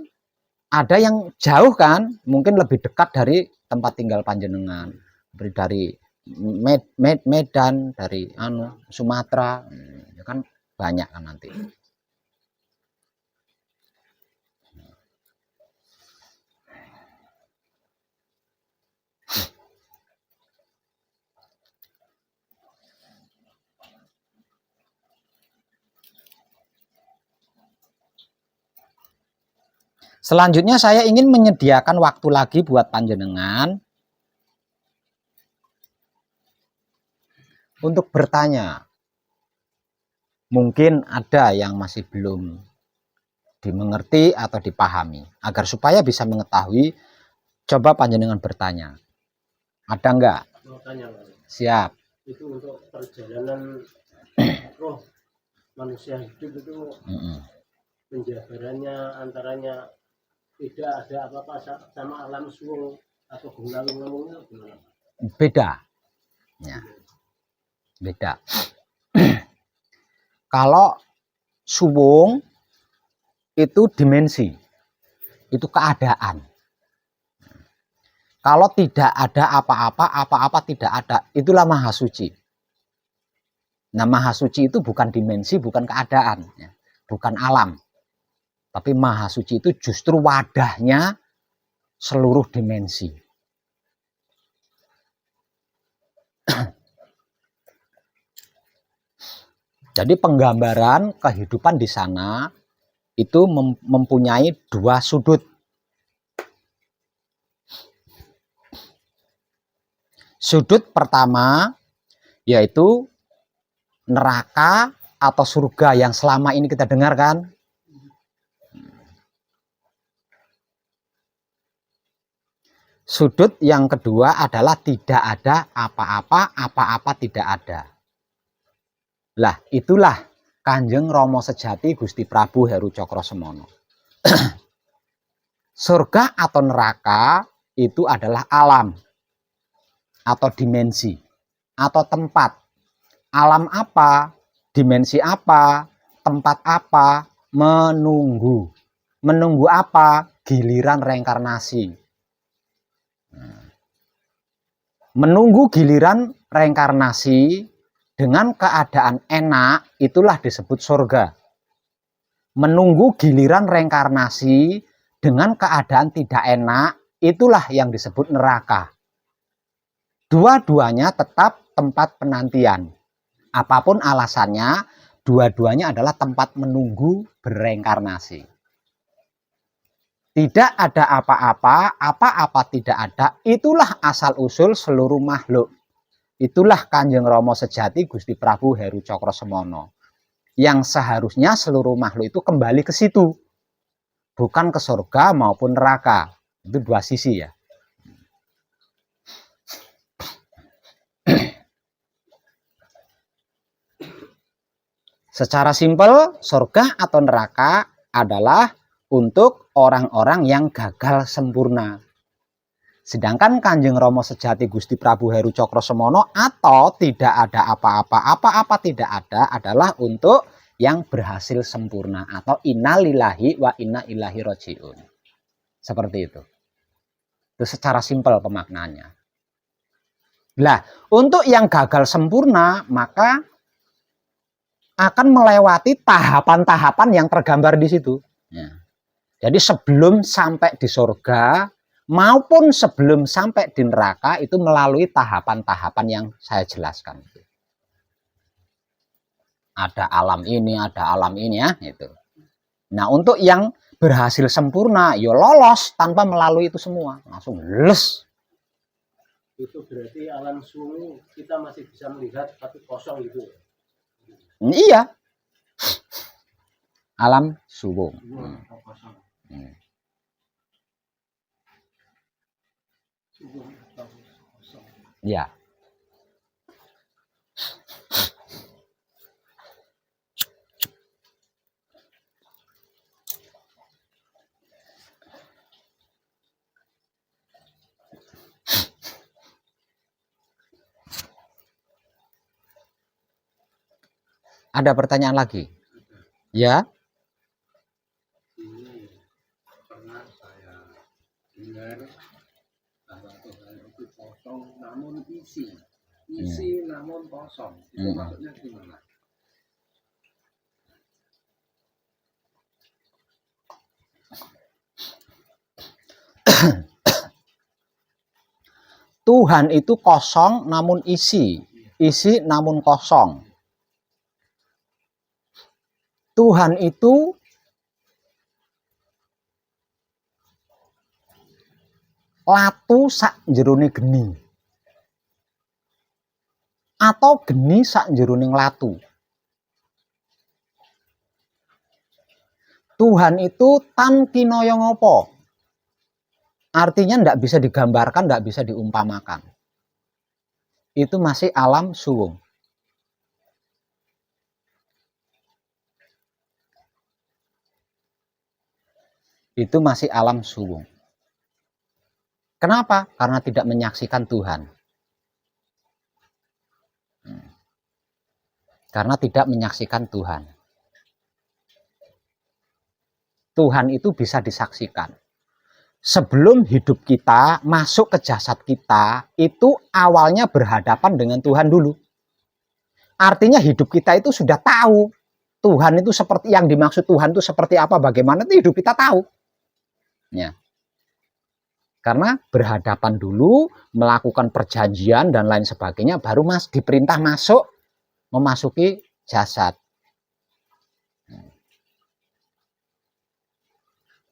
ada yang jauh kan, mungkin lebih dekat dari tempat tinggal panjenengan, dari Medan, dari Sumatera, ya kan banyak kan nanti. Selanjutnya saya ingin menyediakan waktu lagi buat panjenengan untuk bertanya. Mungkin ada yang masih belum dimengerti atau dipahami. Agar supaya bisa mengetahui, coba panjenengan bertanya. Ada enggak? Siap. Itu untuk perjalanan roh manusia hidup itu penjabarannya antaranya tidak ada apa-apa sama alam suwung atau gunung-gunungnya gimana? Beda. Ya. Beda. Kalau suwung itu dimensi, itu keadaan. Kalau tidak ada apa-apa, apa-apa tidak ada, itulah maha suci. Nah, maha suci itu bukan dimensi, bukan keadaan, ya. Bukan alam. Tapi maha suci itu justru wadahnya seluruh dimensi. Jadi penggambaran kehidupan di sana itu mempunyai dua sudut. Sudut pertama yaitu neraka atau surga yang selama ini kita dengarkan. Sudut yang kedua adalah tidak ada apa-apa, apa-apa tidak ada. Lah, itulah Kanjeng Rama Sejati Gusti Prabu Heru Cokrosemono. Surga atau neraka itu adalah alam atau dimensi atau tempat. Alam apa, dimensi apa, tempat apa, menunggu. Menunggu apa? Giliran reinkarnasi. Menunggu giliran reinkarnasi dengan keadaan enak, itulah disebut surga. Menunggu giliran reinkarnasi dengan keadaan tidak enak, itulah yang disebut neraka. Dua-duanya tetap tempat penantian. Apapun alasannya, dua-duanya adalah tempat menunggu berreinkarnasi. Tidak ada apa-apa, apa-apa tidak ada, itulah asal-usul seluruh makhluk. Itulah Kanjeng Rama Sejati Gusti Prabu Heru Cokrosemono. Yang seharusnya seluruh makhluk itu kembali ke situ. Bukan ke surga maupun neraka. Itu dua sisi ya. Secara simpel, surga atau neraka adalah untuk orang-orang yang gagal sempurna. Sedangkan Kanjeng Rama Sejati Gusti Prabu Heru Cokrosemono atau tidak ada apa-apa tidak ada adalah untuk yang berhasil sempurna atau innalillahi wa inna ilaihi rajiun. Seperti itu. Itu secara simpel pemaknaannya. Nah, untuk yang gagal sempurna maka akan melewati tahapan-tahapan yang tergambar di situ. Ya. Jadi sebelum sampai di surga maupun sebelum sampai di neraka itu melalui tahapan-tahapan yang saya jelaskan. Ada alam ini ya, itu. Nah, untuk yang berhasil sempurna, ya lolos tanpa melalui itu semua, langsung les. Itu berarti alam sunyi kita masih bisa melihat tapi kosong gitu. Iya. Alam suwung. Ya. Ada pertanyaan lagi? Ya. Pernah saya dengar bahwa Tuhan itu kosong namun isi namun kosong. Itu maksudnya gimana? Tuhan itu kosong namun isi namun kosong. Tuhan itu latu sak jerone geni atau geni sak jerone latu. Tuhan itu tan kinaya ngopo. Artinya tidak bisa digambarkan, tidak bisa diumpamakan. Itu masih alam suwung. Itu masih alam suwung. Kenapa? Karena tidak menyaksikan Tuhan. Karena tidak menyaksikan Tuhan. Tuhan itu bisa disaksikan. Sebelum hidup kita masuk ke jasad kita, itu awalnya berhadapan dengan Tuhan dulu. Artinya hidup kita itu sudah tahu Tuhan itu seperti yang dimaksud Tuhan itu seperti apa, bagaimana itu hidup kita tahu. Ya. Karena berhadapan dulu, melakukan perjanjian dan lain sebagainya, baru diperintah memasuki jasad.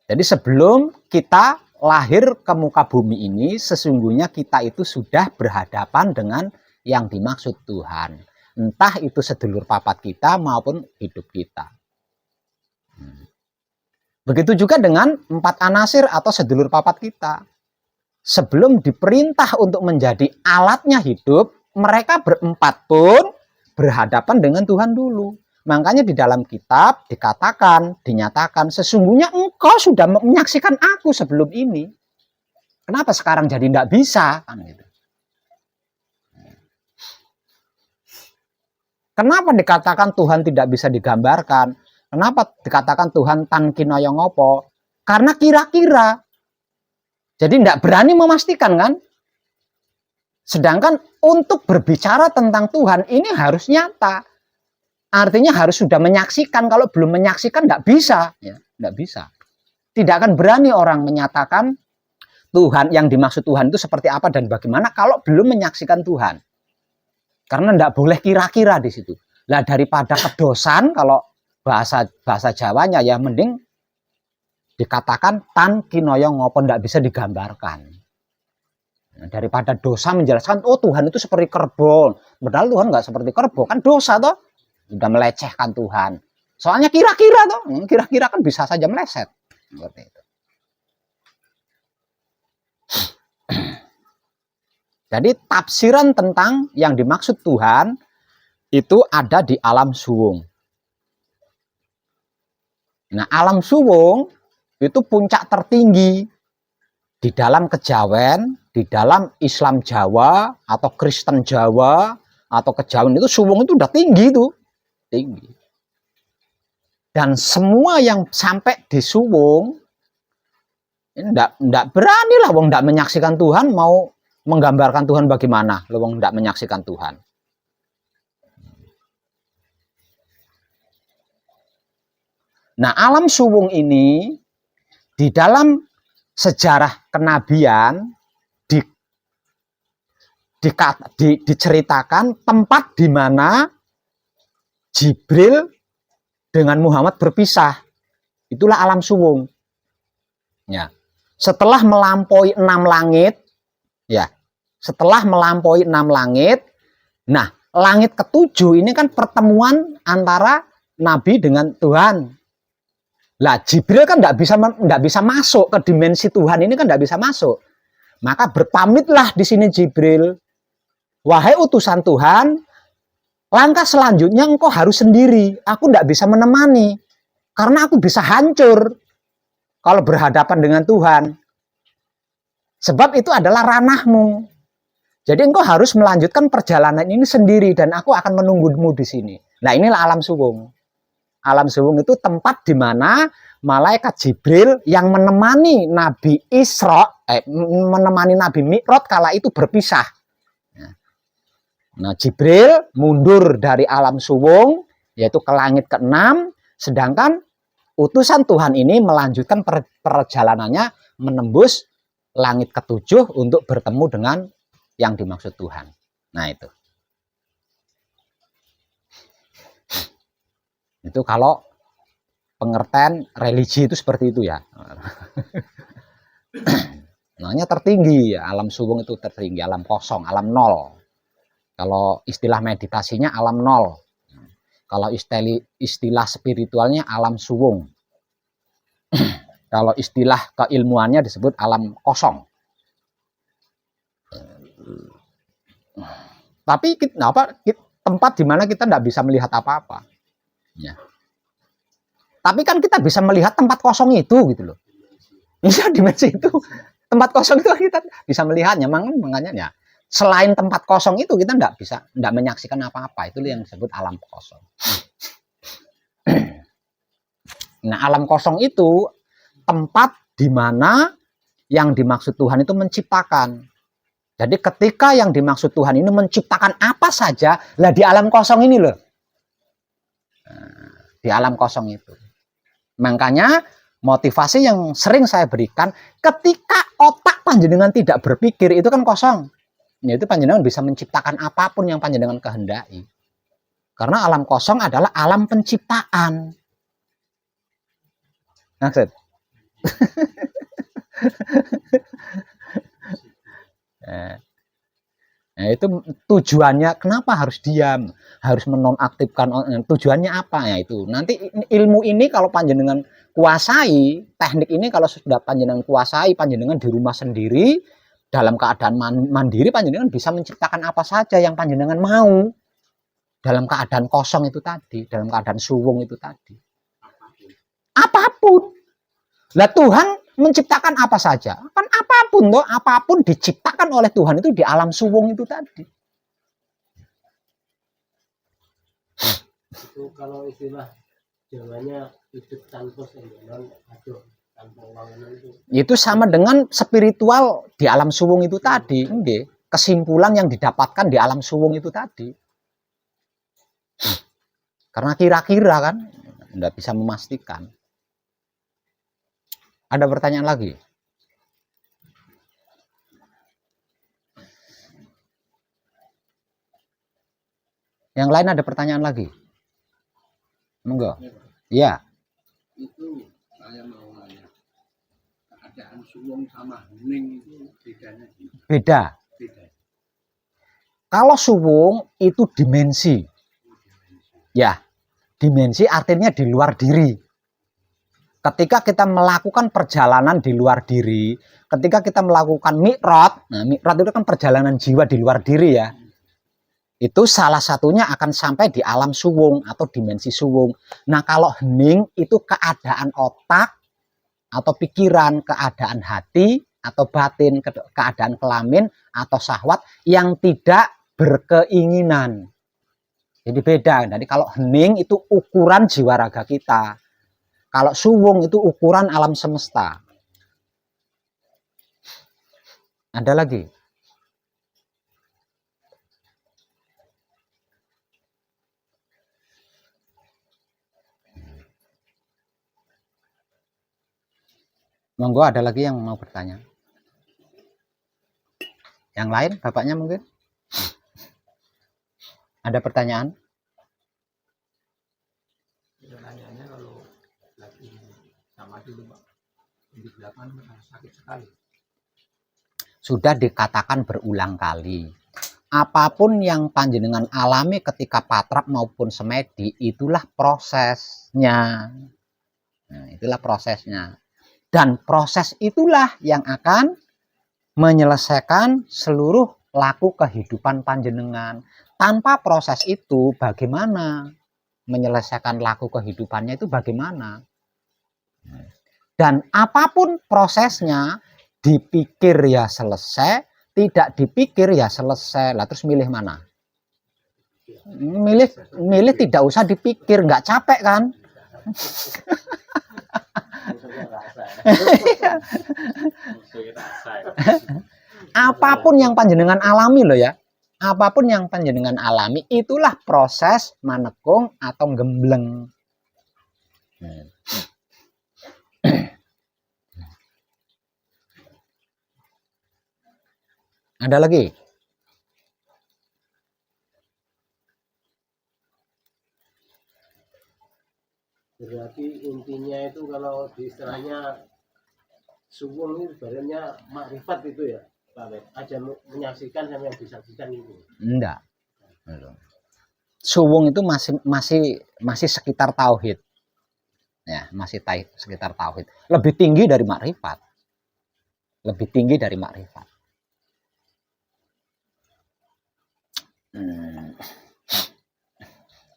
Jadi sebelum kita lahir ke muka bumi ini, sesungguhnya kita itu sudah berhadapan dengan yang dimaksud Tuhan. Entah itu sedulur papat kita maupun hidup kita. Begitu juga dengan 4 anasir atau sedulur papat kita. Sebelum diperintah untuk menjadi alatnya hidup, mereka berempat pun berhadapan dengan Tuhan dulu. Makanya di dalam kitab dinyatakan, sesungguhnya engkau sudah menyaksikan aku sebelum ini. Kenapa sekarang jadi tidak bisa? Kan gitu. Kenapa dikatakan Tuhan tidak bisa digambarkan? Kenapa dikatakan Tuhan tan kinaya ngopo? Karena kira-kira. Jadi tidak berani memastikan kan? Sedangkan untuk berbicara tentang Tuhan ini harus nyata. Artinya harus sudah menyaksikan. Kalau belum menyaksikan tidak bisa. Ya, tidak bisa. Tidak akan berani orang menyatakan Tuhan, yang dimaksud Tuhan itu seperti apa dan bagaimana kalau belum menyaksikan Tuhan. Karena tidak boleh kira-kira di situ. Lah daripada kedosan, kalau bahasa Jawanya ya mending dikatakan tan kinaya ngopo, tidak bisa digambarkan. Nah, daripada dosa menjelaskan, oh Tuhan itu seperti kerbau. Padahal Tuhan nggak seperti kerbau, kan dosa toh. Sudah melecehkan Tuhan. Soalnya kira-kira toh, kira-kira kan bisa saja meleset. Seperti itu. Jadi tafsiran tentang yang dimaksud Tuhan itu ada di alam suwung. Nah, alam suwung itu puncak tertinggi di dalam kejawen, di dalam Islam Jawa atau Kristen Jawa atau kejawen itu suwung itu udah tinggi tuh, tinggi. Dan semua yang sampai di suwung enggak berani lah wong enggak menyaksikan Tuhan, mau menggambarkan Tuhan bagaimana lo wong enggak menyaksikan Tuhan. Nah, alam suwung ini di dalam sejarah kenabian diceritakan tempat di mana Jibril dengan Muhammad berpisah. Itulah alam suwung. Ya. Setelah melampaui 6 langit, ya. Setelah melampaui 6 langit, nah, langit ketujuh ini kan pertemuan antara Nabi dengan Tuhan. Lah Jibril kan nggak bisa masuk ke dimensi Tuhan ini, kan nggak bisa masuk. Maka berpamitlah di sini Jibril, wahai utusan Tuhan, langkah selanjutnya engkau harus sendiri. Aku nggak bisa menemani karena aku bisa hancur kalau berhadapan dengan Tuhan. Sebab itu adalah ranahmu. Jadi engkau harus melanjutkan perjalanan ini sendiri dan aku akan menunggumu di sini. Nah, inilah alam suwung. Alam suwung itu tempat di mana malaikat Jibril yang menemani Nabi menemani Nabi Mi'raj kala itu berpisah. Nah, Jibril mundur dari alam suwung, yaitu ke langit ke-6, sedangkan utusan Tuhan ini melanjutkan perjalanannya menembus langit ke-7 untuk bertemu dengan yang dimaksud Tuhan. Nah, itu kalau pengertian religi itu seperti itu ya. Namanya tertinggi ya, alam suwung itu tertinggi, alam kosong, alam nol. Kalau istilah meditasinya alam nol. Kalau istilah spiritualnya alam suwung. Kalau istilah keilmuannya disebut alam kosong. Tapi tempat di mana kita tidak bisa melihat apa-apa. Ya. Tapi kan kita bisa melihat tempat kosong itu gitu loh. Bisa dimensi itu. Tempat kosong itu kita bisa melihatnya. Makanya ya, selain tempat kosong itu kita tidak menyaksikan apa-apa. Itu yang disebut alam kosong. Nah, alam kosong itu tempat di mana yang dimaksud Tuhan itu menciptakan. Jadi ketika yang dimaksud Tuhan ini menciptakan apa saja, lah di alam kosong ini loh. Di alam kosong itu. Makanya motivasi yang sering saya berikan, ketika otak panjenengan tidak berpikir, itu kan kosong. Yaitu panjenengan bisa menciptakan apapun yang panjenengan kehendaki. Karena alam kosong adalah alam penciptaan. Maksud? Nah, itu tujuannya kenapa harus diam, harus menonaktifkan, tujuannya apa ya itu. Nanti ilmu ini kalau panjenengan kuasai, teknik ini kalau sudah panjenengan kuasai, panjenengan di rumah sendiri, dalam keadaan mandiri, panjenengan bisa menciptakan apa saja yang panjenengan mau. Dalam keadaan kosong itu tadi, dalam keadaan suwung itu tadi. Apapun. Lah Tuhan menciptakan apa saja, kan apapun diciptakan oleh Tuhan itu di alam suwung itu tadi. Itu kalau istilah Jawanya hidup tanpa senggolan, aduh tanpa wangian itu sama dengan spiritual di alam suwung itu tadi. Kesimpulan yang didapatkan di alam suwung itu tadi. Karena kira-kira kan tidak bisa memastikan. Ada pertanyaan lagi? Yang lain ada pertanyaan lagi? Monggo. Iya. Itu saya mau nanya. Keadaan suwung sama hening itu bedanya gimana? Beda. Kalau suwung itu dimensi. Ya, dimensi artinya di luar diri. Ketika kita melakukan perjalanan di luar diri, ketika kita melakukan mi'raj, nah mi'raj itu kan perjalanan jiwa di luar diri ya. Itu salah satunya akan sampai di alam suwung atau dimensi suwung. Nah, kalau hening itu keadaan otak atau pikiran, keadaan hati atau batin, keadaan kelamin atau syahwat yang tidak berkeinginan. Jadi beda. Jadi kalau hening itu ukuran jiwa raga kita. Kalau suwung itu ukuran alam semesta. Ada lagi? Monggo, ada lagi yang mau bertanya? Yang lain, bapaknya mungkin? Ada pertanyaan? Pertanyaannya kalau lagi sama dulu Pak, di belakang sakit sekali. Sudah dikatakan berulang kali. Apapun yang panjenengan alami ketika patrap maupun semedi, itulah prosesnya. Nah, itulah prosesnya. Dan proses itulah yang akan menyelesaikan seluruh laku kehidupan panjenengan. Tanpa proses itu, bagaimana menyelesaikan laku kehidupannya itu bagaimana? Dan apapun prosesnya, dipikir ya selesai, tidak dipikir ya selesai. Lah terus milih mana? Milih tidak usah dipikir, nggak capek kan? Apapun yang panjenengan alami loh ya. Apapun yang panjenengan alami itulah proses manekung atau gembleng. Ada lagi? Berarti intinya itu kalau di istilahnya suwung itu sebenarnya makrifat itu ya Pak Wet, aja menyaksikan sama yang disaksikan itu. Enggak. Suwung itu masih sekitar tauhid. Ya, masih sekitar tauhid. Lebih tinggi dari makrifat. Lebih tinggi dari makrifat.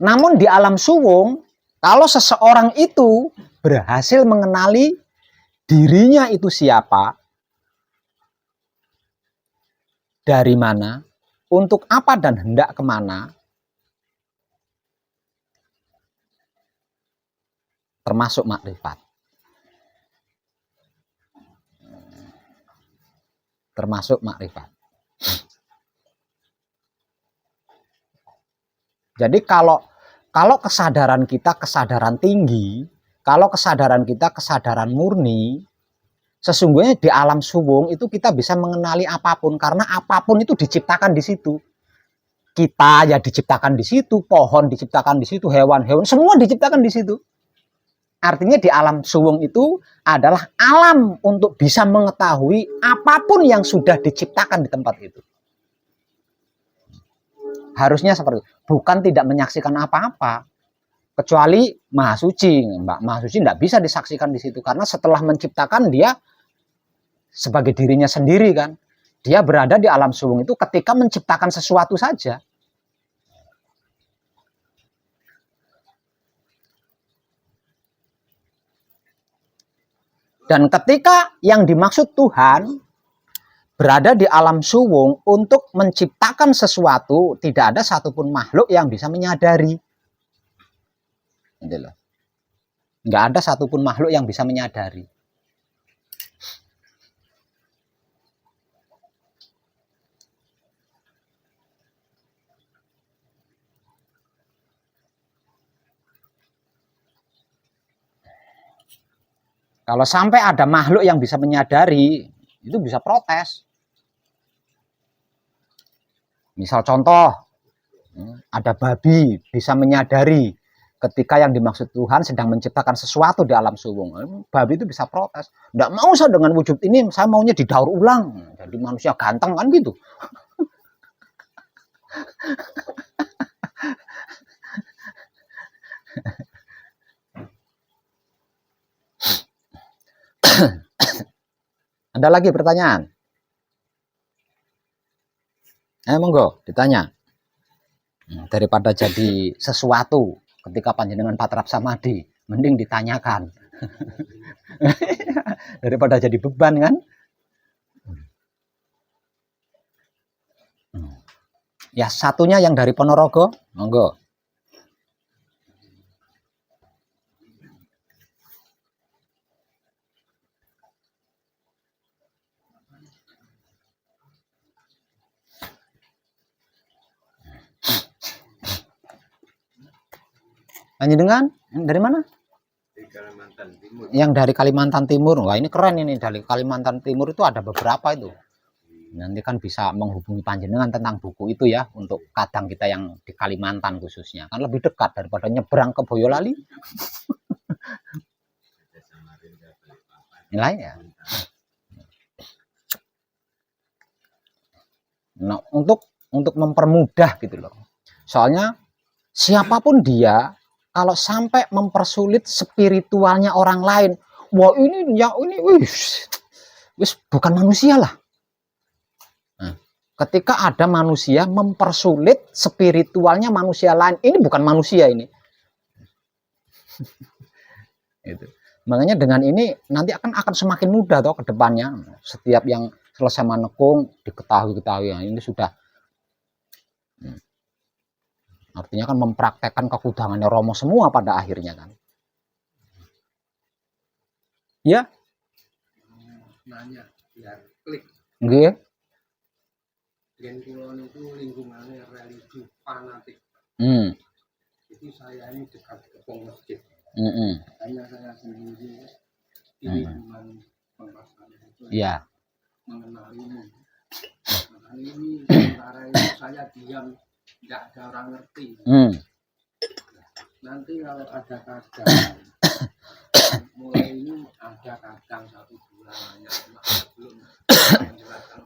Namun di alam suwung, kalau seseorang itu berhasil mengenali dirinya itu siapa, dari mana, untuk apa dan hendak kemana, termasuk makrifat. Termasuk makrifat. Jadi kalau kesadaran kita kesadaran tinggi, kalau kesadaran kita kesadaran murni, sesungguhnya di alam suwung itu kita bisa mengenali apapun, karena apapun itu diciptakan di situ. Kita ya diciptakan di situ, pohon diciptakan di situ, hewan-hewan semua diciptakan di situ. Artinya di alam suwung itu adalah alam untuk bisa mengetahui apapun yang sudah diciptakan di tempat itu. Harusnya seperti itu. Bukan tidak menyaksikan apa-apa. Kecuali Maha Suci. Maha Suci tidak bisa disaksikan di situ. Karena setelah menciptakan dia sebagai dirinya sendiri kan. Dia berada di alam suwung itu ketika menciptakan sesuatu saja. Dan ketika yang dimaksud Tuhan berada di alam suwung untuk menciptakan sesuatu, tidak ada satupun makhluk yang bisa menyadari. Nggak ada satupun makhluk yang bisa menyadari. Kalau sampai ada makhluk yang bisa menyadari, itu bisa protes. Misal contoh, ada babi bisa menyadari ketika yang dimaksud Tuhan sedang menciptakan sesuatu di alam suwung. Babi itu bisa protes. Nggak mau saya dengan wujud ini, saya maunya didaur ulang. Jadi manusia ganteng kan gitu. Ada lagi pertanyaan? Monggo ditanya. Daripada jadi sesuatu ketika panjenengan patrap samadhi, mending ditanyakan. Daripada jadi beban kan. Ya, satunya yang dari Ponorogo, monggo. Panjenengan dari mana? Di Kalimantan Timur. Yang dari Kalimantan Timur. Wah, ini keren ini, dari Kalimantan Timur itu ada beberapa itu. Nanti kan bisa menghubungi panjenengan tentang buku itu ya, untuk kadang kita yang di Kalimantan khususnya. Kan lebih dekat daripada nyebrang ke Boyolali. Nilai ya. Nah, untuk mempermudah gitu loh. Soalnya siapapun dia, kalau sampai mempersulit spiritualnya orang lain, wah ini ya ini wis bukan manusia lah. Nah, ketika ada manusia mempersulit spiritualnya manusia lain, ini bukan manusia ini. Itu. Makanya dengan ini nanti akan semakin mudah toh ke depannya. Setiap yang selesai menekung diketahui ya, ini sudah. Artinya kan mempraktekkan kekudangannya Romo semua pada akhirnya kan. Ya. Nanya biar klik. Nggih. Gen kulon itu lingkungannya religi fanatik. Jadi saya ini dekat kepong masjid. Hanya saya sendiri di lingkungan pembahasan itu. Iya. Mengenalimu. Nah, ini sementara itu saya diam, tidak ada orang ngerti. Nanti kalau ada kadang, mulai ini ada kadang 1 bulan hanya belum menjelaskan,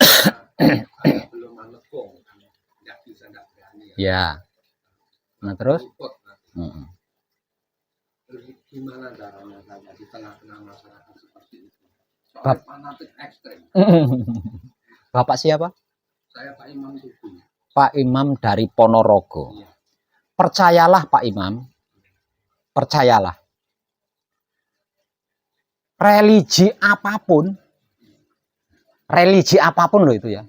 belum menekung, tidak bisa, tidak berani. Ya. Nah terus? Terus gimana caranya saya di tengah-tengah masyarakat seperti itu? Soal fanatik ekstrem. Bapak siapa? Saya Pak Imam Tugu. Pak Imam dari Ponorogo. Iya. Percayalah Pak Imam, percayalah. Religi apapun loh itu ya.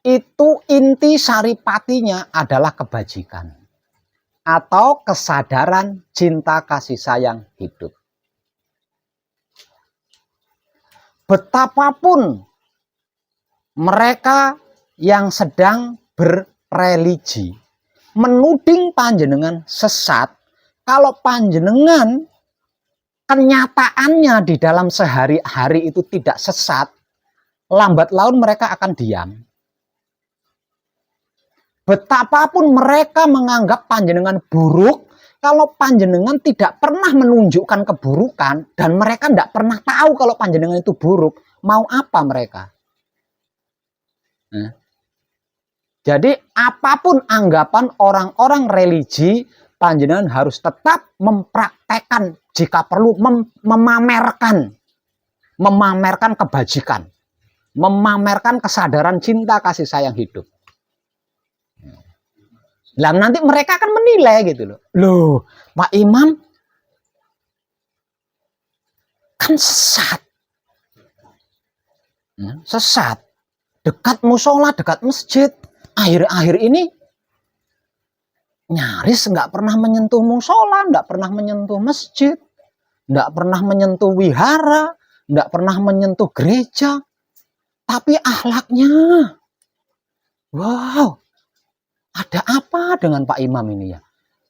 Itu inti saripatinya adalah kebajikan atau kesadaran cinta kasih sayang hidup. Betapapun mereka yang sedang berreligi menuding panjenengan sesat, kalau panjenengan kenyataannya di dalam sehari-hari itu tidak sesat, lambat laun mereka akan diam. Betapapun mereka menganggap panjenengan buruk, kalau panjenengan tidak pernah menunjukkan keburukan dan mereka tidak pernah tahu kalau panjenengan itu buruk, mau apa mereka? Jadi apapun anggapan orang-orang religi, panjenengan harus tetap mempraktekkan, jika perlu memamerkan kebajikan, memamerkan kesadaran cinta kasih sayang hidup. Lah nanti mereka akan menilai gitu loh. Loh, Pak Imam kan sesat. Sesat. Dekat musola, dekat masjid. Akhir-akhir ini nyaris nggak pernah menyentuh musola, nggak pernah menyentuh masjid, nggak pernah menyentuh wihara, nggak pernah menyentuh gereja. Tapi akhlaknya, wow. Ada apa dengan Pak Imam ini ya?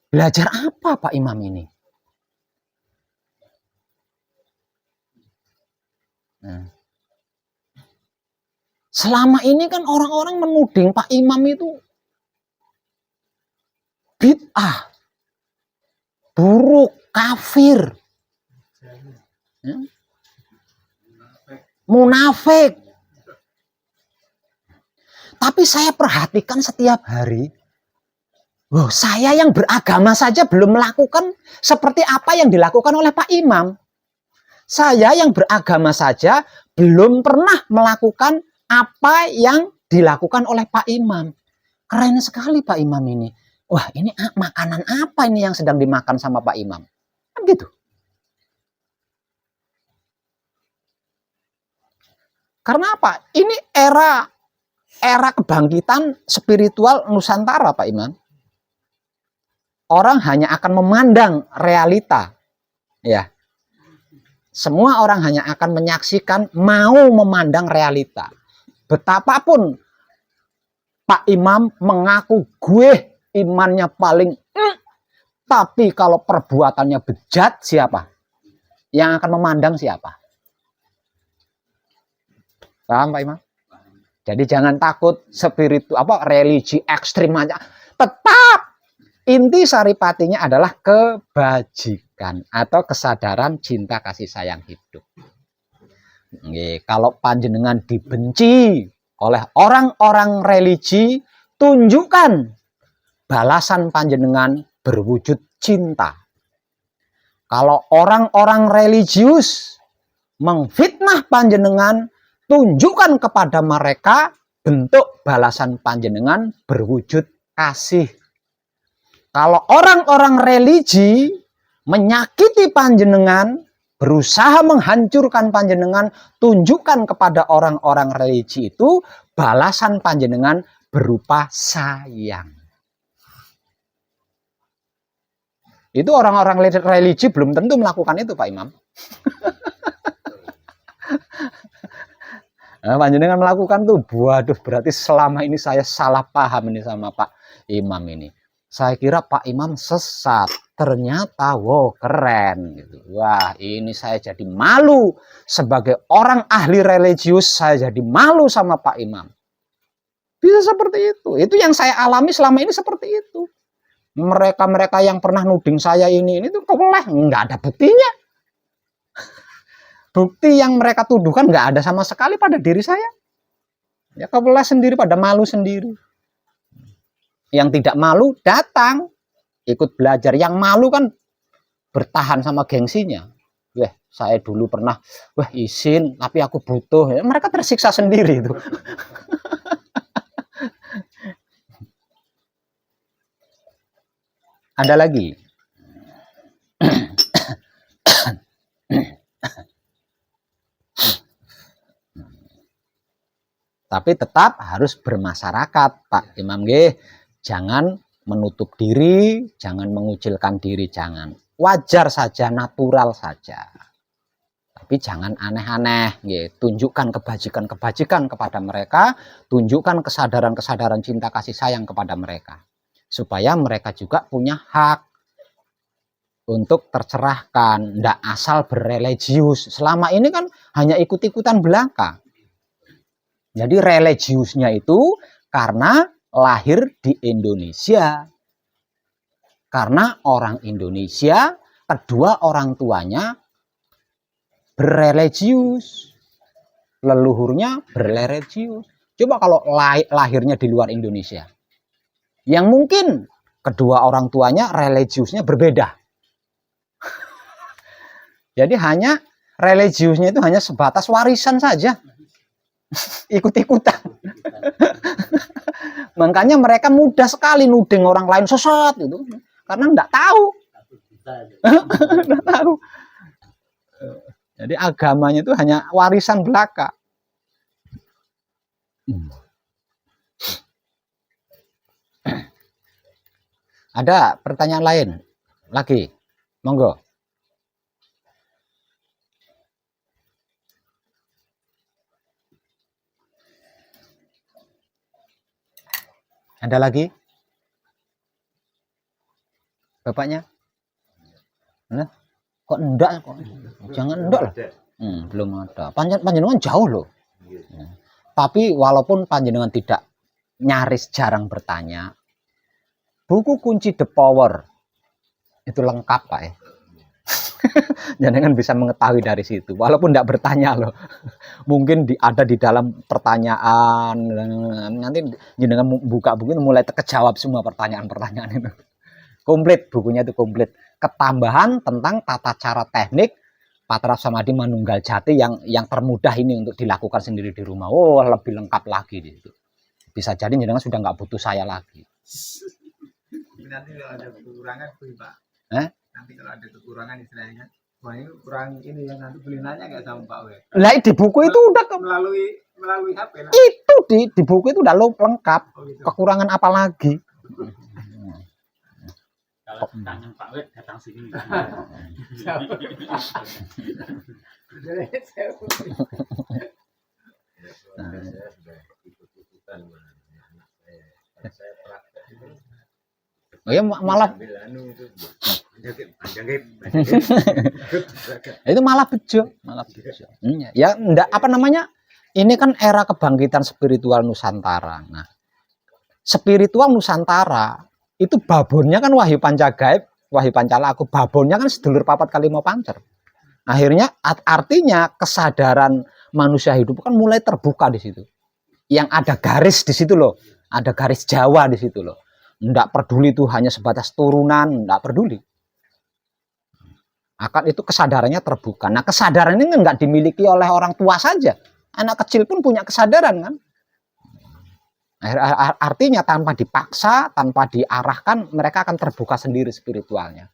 Belajar apa Pak Imam ini? Selama ini kan orang-orang menuding Pak Imam itu bid'ah, buruk, kafir, munafik. Tapi saya perhatikan setiap hari, saya yang beragama saja belum melakukan seperti apa yang dilakukan oleh Pak Imam. Saya yang beragama saja belum pernah melakukan apa yang dilakukan oleh Pak Imam. keren sekali Pak Imam ini. Wah, ini makanan apa ini yang sedang dimakan sama Pak Imam? Kan gitu. Karena apa? Ini era kebangkitan spiritual Nusantara, Pak Imam. Orang hanya akan memandang realita. Ya. Semua orang hanya akan menyaksikan, mau memandang realita. Betapapun Pak Imam mengaku gue imannya paling tapi kalau perbuatannya bejat, siapa? Yang akan memandang siapa? Paham Pak Imam? Jadi jangan takut religi ekstrim aja. Tetap inti saripatinya adalah kebajikan atau kesadaran cinta kasih sayang hidup. Kalau panjenengan dibenci oleh orang-orang religi, tunjukkan balasan panjenengan berwujud cinta. Kalau orang-orang religius mengfitnah panjenengan, tunjukkan kepada mereka bentuk balasan panjenengan berwujud kasih. Kalau orang-orang religi menyakiti panjenengan, berusaha menghancurkan panjenengan, tunjukkan kepada orang-orang religi itu balasan panjenengan berupa sayang. Itu orang-orang religi belum tentu melakukan itu Pak Imam. Nah, panjenengan melakukan tuh, waduh berarti selama ini saya salah paham ini sama Pak Imam ini. Saya kira Pak Imam sesat, ternyata wow keren gitu. Wah ini saya jadi malu sebagai orang ahli religius, saya jadi malu sama Pak Imam. Bisa seperti itu yang saya alami selama ini seperti itu. Mereka yang pernah nuding saya ini tuh kebelah, nggak ada buktinya. Bukti yang mereka tuduhkan nggak ada sama sekali pada diri saya. Ya kebelah sendiri, pada malu sendiri. Yang tidak malu datang, ikut belajar. Yang malu kan bertahan sama gengsinya. Wah, saya dulu pernah, izin, tapi aku butuh. Ya, mereka tersiksa sendiri itu. Ada lagi. Tapi tetap harus bermasyarakat, Pak Imam G. Jangan menutup diri, jangan mengucilkan diri, jangan. Wajar saja, natural saja. Tapi jangan aneh-aneh, tunjukkan kebajikan-kebajikan kepada mereka, tunjukkan kesadaran-kesadaran cinta kasih sayang kepada mereka. Supaya mereka juga punya hak untuk tercerahkan, tidak asal berreligius. Selama ini kan hanya ikut-ikutan belaka. Jadi religiusnya itu karena lahir di Indonesia. Karena orang Indonesia, kedua orang tuanya berreligius. Leluhurnya berreligius. Coba kalau lahirnya di luar Indonesia. Yang mungkin kedua orang tuanya religiusnya berbeda. Jadi hanya religiusnya itu hanya sebatas warisan saja. Ikut-ikutan. Makanya mereka mudah sekali nuding orang lain sesat gitu. Karena enggak tahu. Enggak tahu. Jadi agamanya itu hanya warisan belaka. Ada pertanyaan lain? Lagi? Monggo. Ada lagi? Bapaknya? Nah, kok enggak? Jangan enggak lah. Belum ada. Panjenengan jauh loh. Tapi walaupun panjenengan tidak, nyaris jarang bertanya, buku kunci The Power itu lengkap Pak ya. Jangan bisa mengetahui dari situ, walaupun tidak bertanya loh. Mungkin ada di dalam pertanyaan, nanti jenengan buka buku itu mulai terkejawab semua pertanyaan-pertanyaan itu. Komplit, bukunya itu komplit. Ketambahan tentang tata cara teknik Patra Samadhi Manunggal Jati yang termudah ini untuk dilakukan sendiri di rumah. Oh, lebih lengkap lagi di situ. Bisa jadi jenengan sudah nggak butuh saya lagi. Nanti kalau ada kekurangan beli Pak. Eh? Nanti kalau ada kekurangan istilahnya, wah ini kurang ini ya nanti beli nanya nggak sama Pak We. Lah di buku itu udah Melalui HP lah. itu di buku itu udah lengkap. Oh, gitu. Kekurangan apa lagi? Kalau kangen Pak Wet datang sini. Saya sudah ikut-ikutan anak saya praktek itu Oh ya malah sambil anu itu itu malah bejo. Ya enggak apa namanya? Ini kan era kebangkitan spiritual Nusantara. Nah, spiritual Nusantara itu babonnya kan Wahyu Pancagaib, Wahyu Pancalaku, babonnya kan sedulur papat kali mau pancer. Akhirnya artinya kesadaran manusia hidup kan mulai terbuka di situ. Yang ada garis di situ loh, ada garis Jawa di situ loh. Enggak peduli itu hanya sebatas turunan, enggak peduli. Akan itu kesadarannya terbuka. Nah, kesadaran ini enggak dimiliki oleh orang tua saja. Anak kecil pun punya kesadaran kan. Artinya tanpa dipaksa, tanpa diarahkan, mereka akan terbuka sendiri spiritualnya.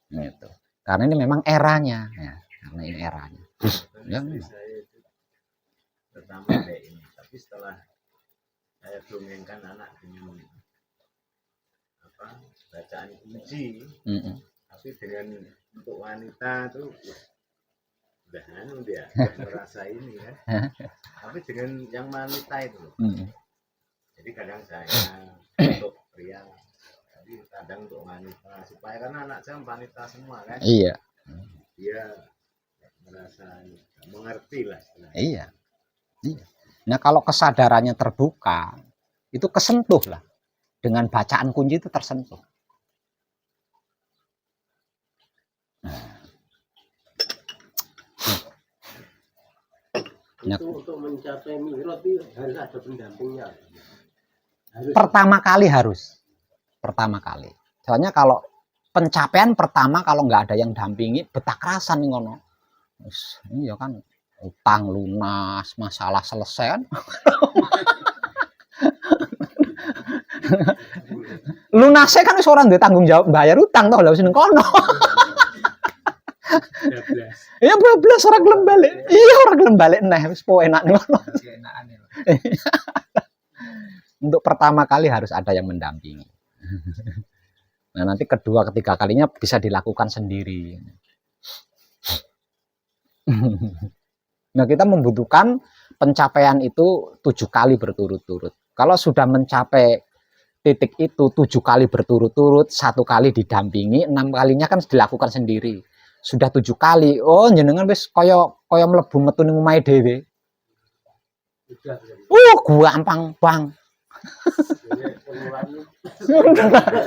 Gitu. Karena ini memang eranya, ya. Karena ini eranya. Ya. saya itu pertama kayak ini, tapi setelah saya dongengkan anak dengan apa bacaan puji, tapi dengan untuk wanita tuh udah anu dia merasa ini kan, tapi dengan yang wanita itu jadi kadang saya untuk pria tapi kadang untuk wanita supaya karena anak saya wanita semua kan, Iya. dia merasa mengerti lah istilahnya. Iya. Nah, kalau kesadarannya terbuka, itu kesentuh lah. Dengan bacaan kunci itu tersentuh. Itu untuk mencapai mihrot itu harus ada pendampingnya. Pertama kali. Soalnya kalau pencapaian pertama kalau nggak ada yang dampingi, betah kerasan nih ngono. Iya kan, utang lunas, masalah selesai kan. Lunasnya kan seorang dia tanggung jawab bayar utang toh, lha wis ning kono. Iya 12 orang gelem balik. Iya orang gelem balik neh wis po enak ngono. Untuk pertama kali harus ada yang mendampingi. Nah, nanti kedua, ketiga kalinya bisa dilakukan sendiri. Nah, kita membutuhkan pencapaian itu 7 kali berturut-turut. Kalau sudah mencapai titik itu 7 kali berturut-turut, 1 kali didampingi, 6 kalinya kan dilakukan sendiri. Sudah 7 kali, oh jenengan wis kaya mlebu metu ning omahe dhewe. Gampang, Bang.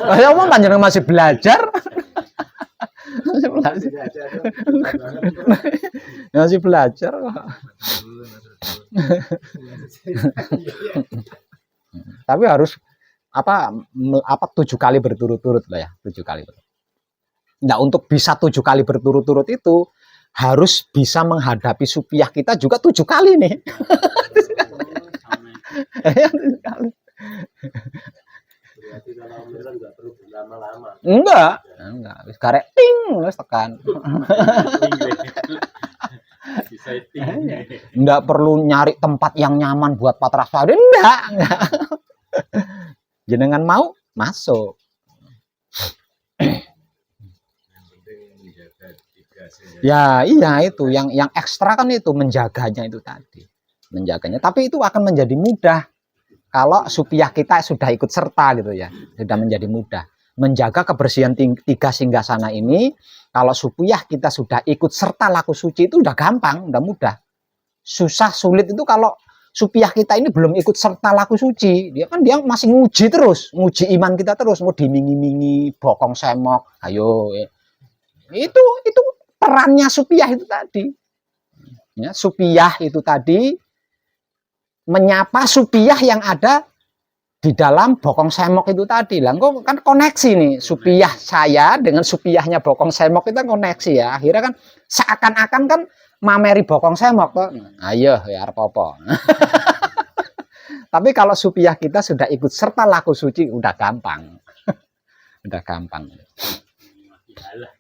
Saya mau panjenengan masih belajar. Masih belajar. Tapi harus apa 7 kali berturut-turut lah ya, 7 kali. Nah, untuk bisa 7 kali berturut-turut itu harus bisa menghadapi supiah kita juga 7 kali nih. Berarti kalau mihrot nggak perlu berlama-lama. Enggak. Wis karek ting wis tekan. Enggak perlu nyari tempat yang nyaman buat patrasari, enggak. Jenengan mau masuk. Ya, iya itu yang ekstra kan itu menjaganya itu tadi. Menjaganya, tapi itu akan menjadi mudah kalau supiah kita sudah ikut serta gitu ya. Sudah menjadi mudah. Menjaga kebersihan 3 singgasana ini, kalau supiah kita sudah ikut serta laku suci itu udah gampang, udah mudah. Susah sulit itu kalau supiah kita ini belum ikut serta laku suci. Dia masih nguji terus, nguji iman kita terus, mau dimingi-mingi, bokong semok. Ayo. Itu perannya supiah itu tadi. Ya, supiah itu tadi menyapa supiah yang ada di dalam bokong semok itu tadi. Lah kok kan koneksi nih, supiah saya dengan supiahnya bokong semok itu koneksi ya. Akhirnya kan seakan-akan kan mameri bokong semok tuh. Ayo ya arep apa. Tapi kalau supiah kita sudah ikut serta laku suci, udah gampang. Udah gampang. Iyalah.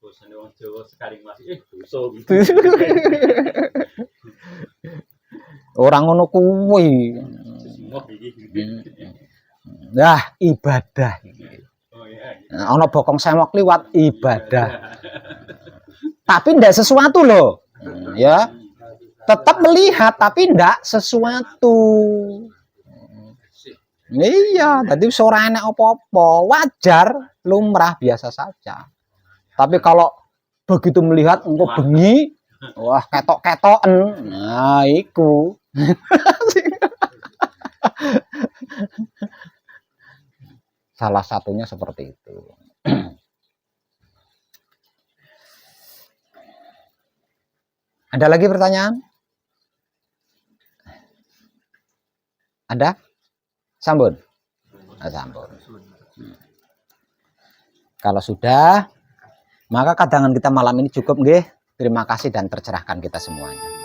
Bosan orang Jawa sekali masih dosa gitu. Orang ngono kuwi. Semua iki. Nah, ibadah. Oh iya. Ana bokong sewok liwat ibadah. Tapi ndak sesuatu loh. Ya. Tetap melihat tapi ndak sesuatu. Iya, tadi ora enak apa-apa, wajar, lumrah biasa saja. Tapi kalau begitu melihat engko bengi, wah ketok-ketoken. Nah, iku. Salah satunya seperti itu. Ada lagi pertanyaan? Ada? Sambun? Sambun. Kalau sudah, maka kadangan kita malam ini cukup, nggih. Terima kasih dan tercerahkan kita semuanya.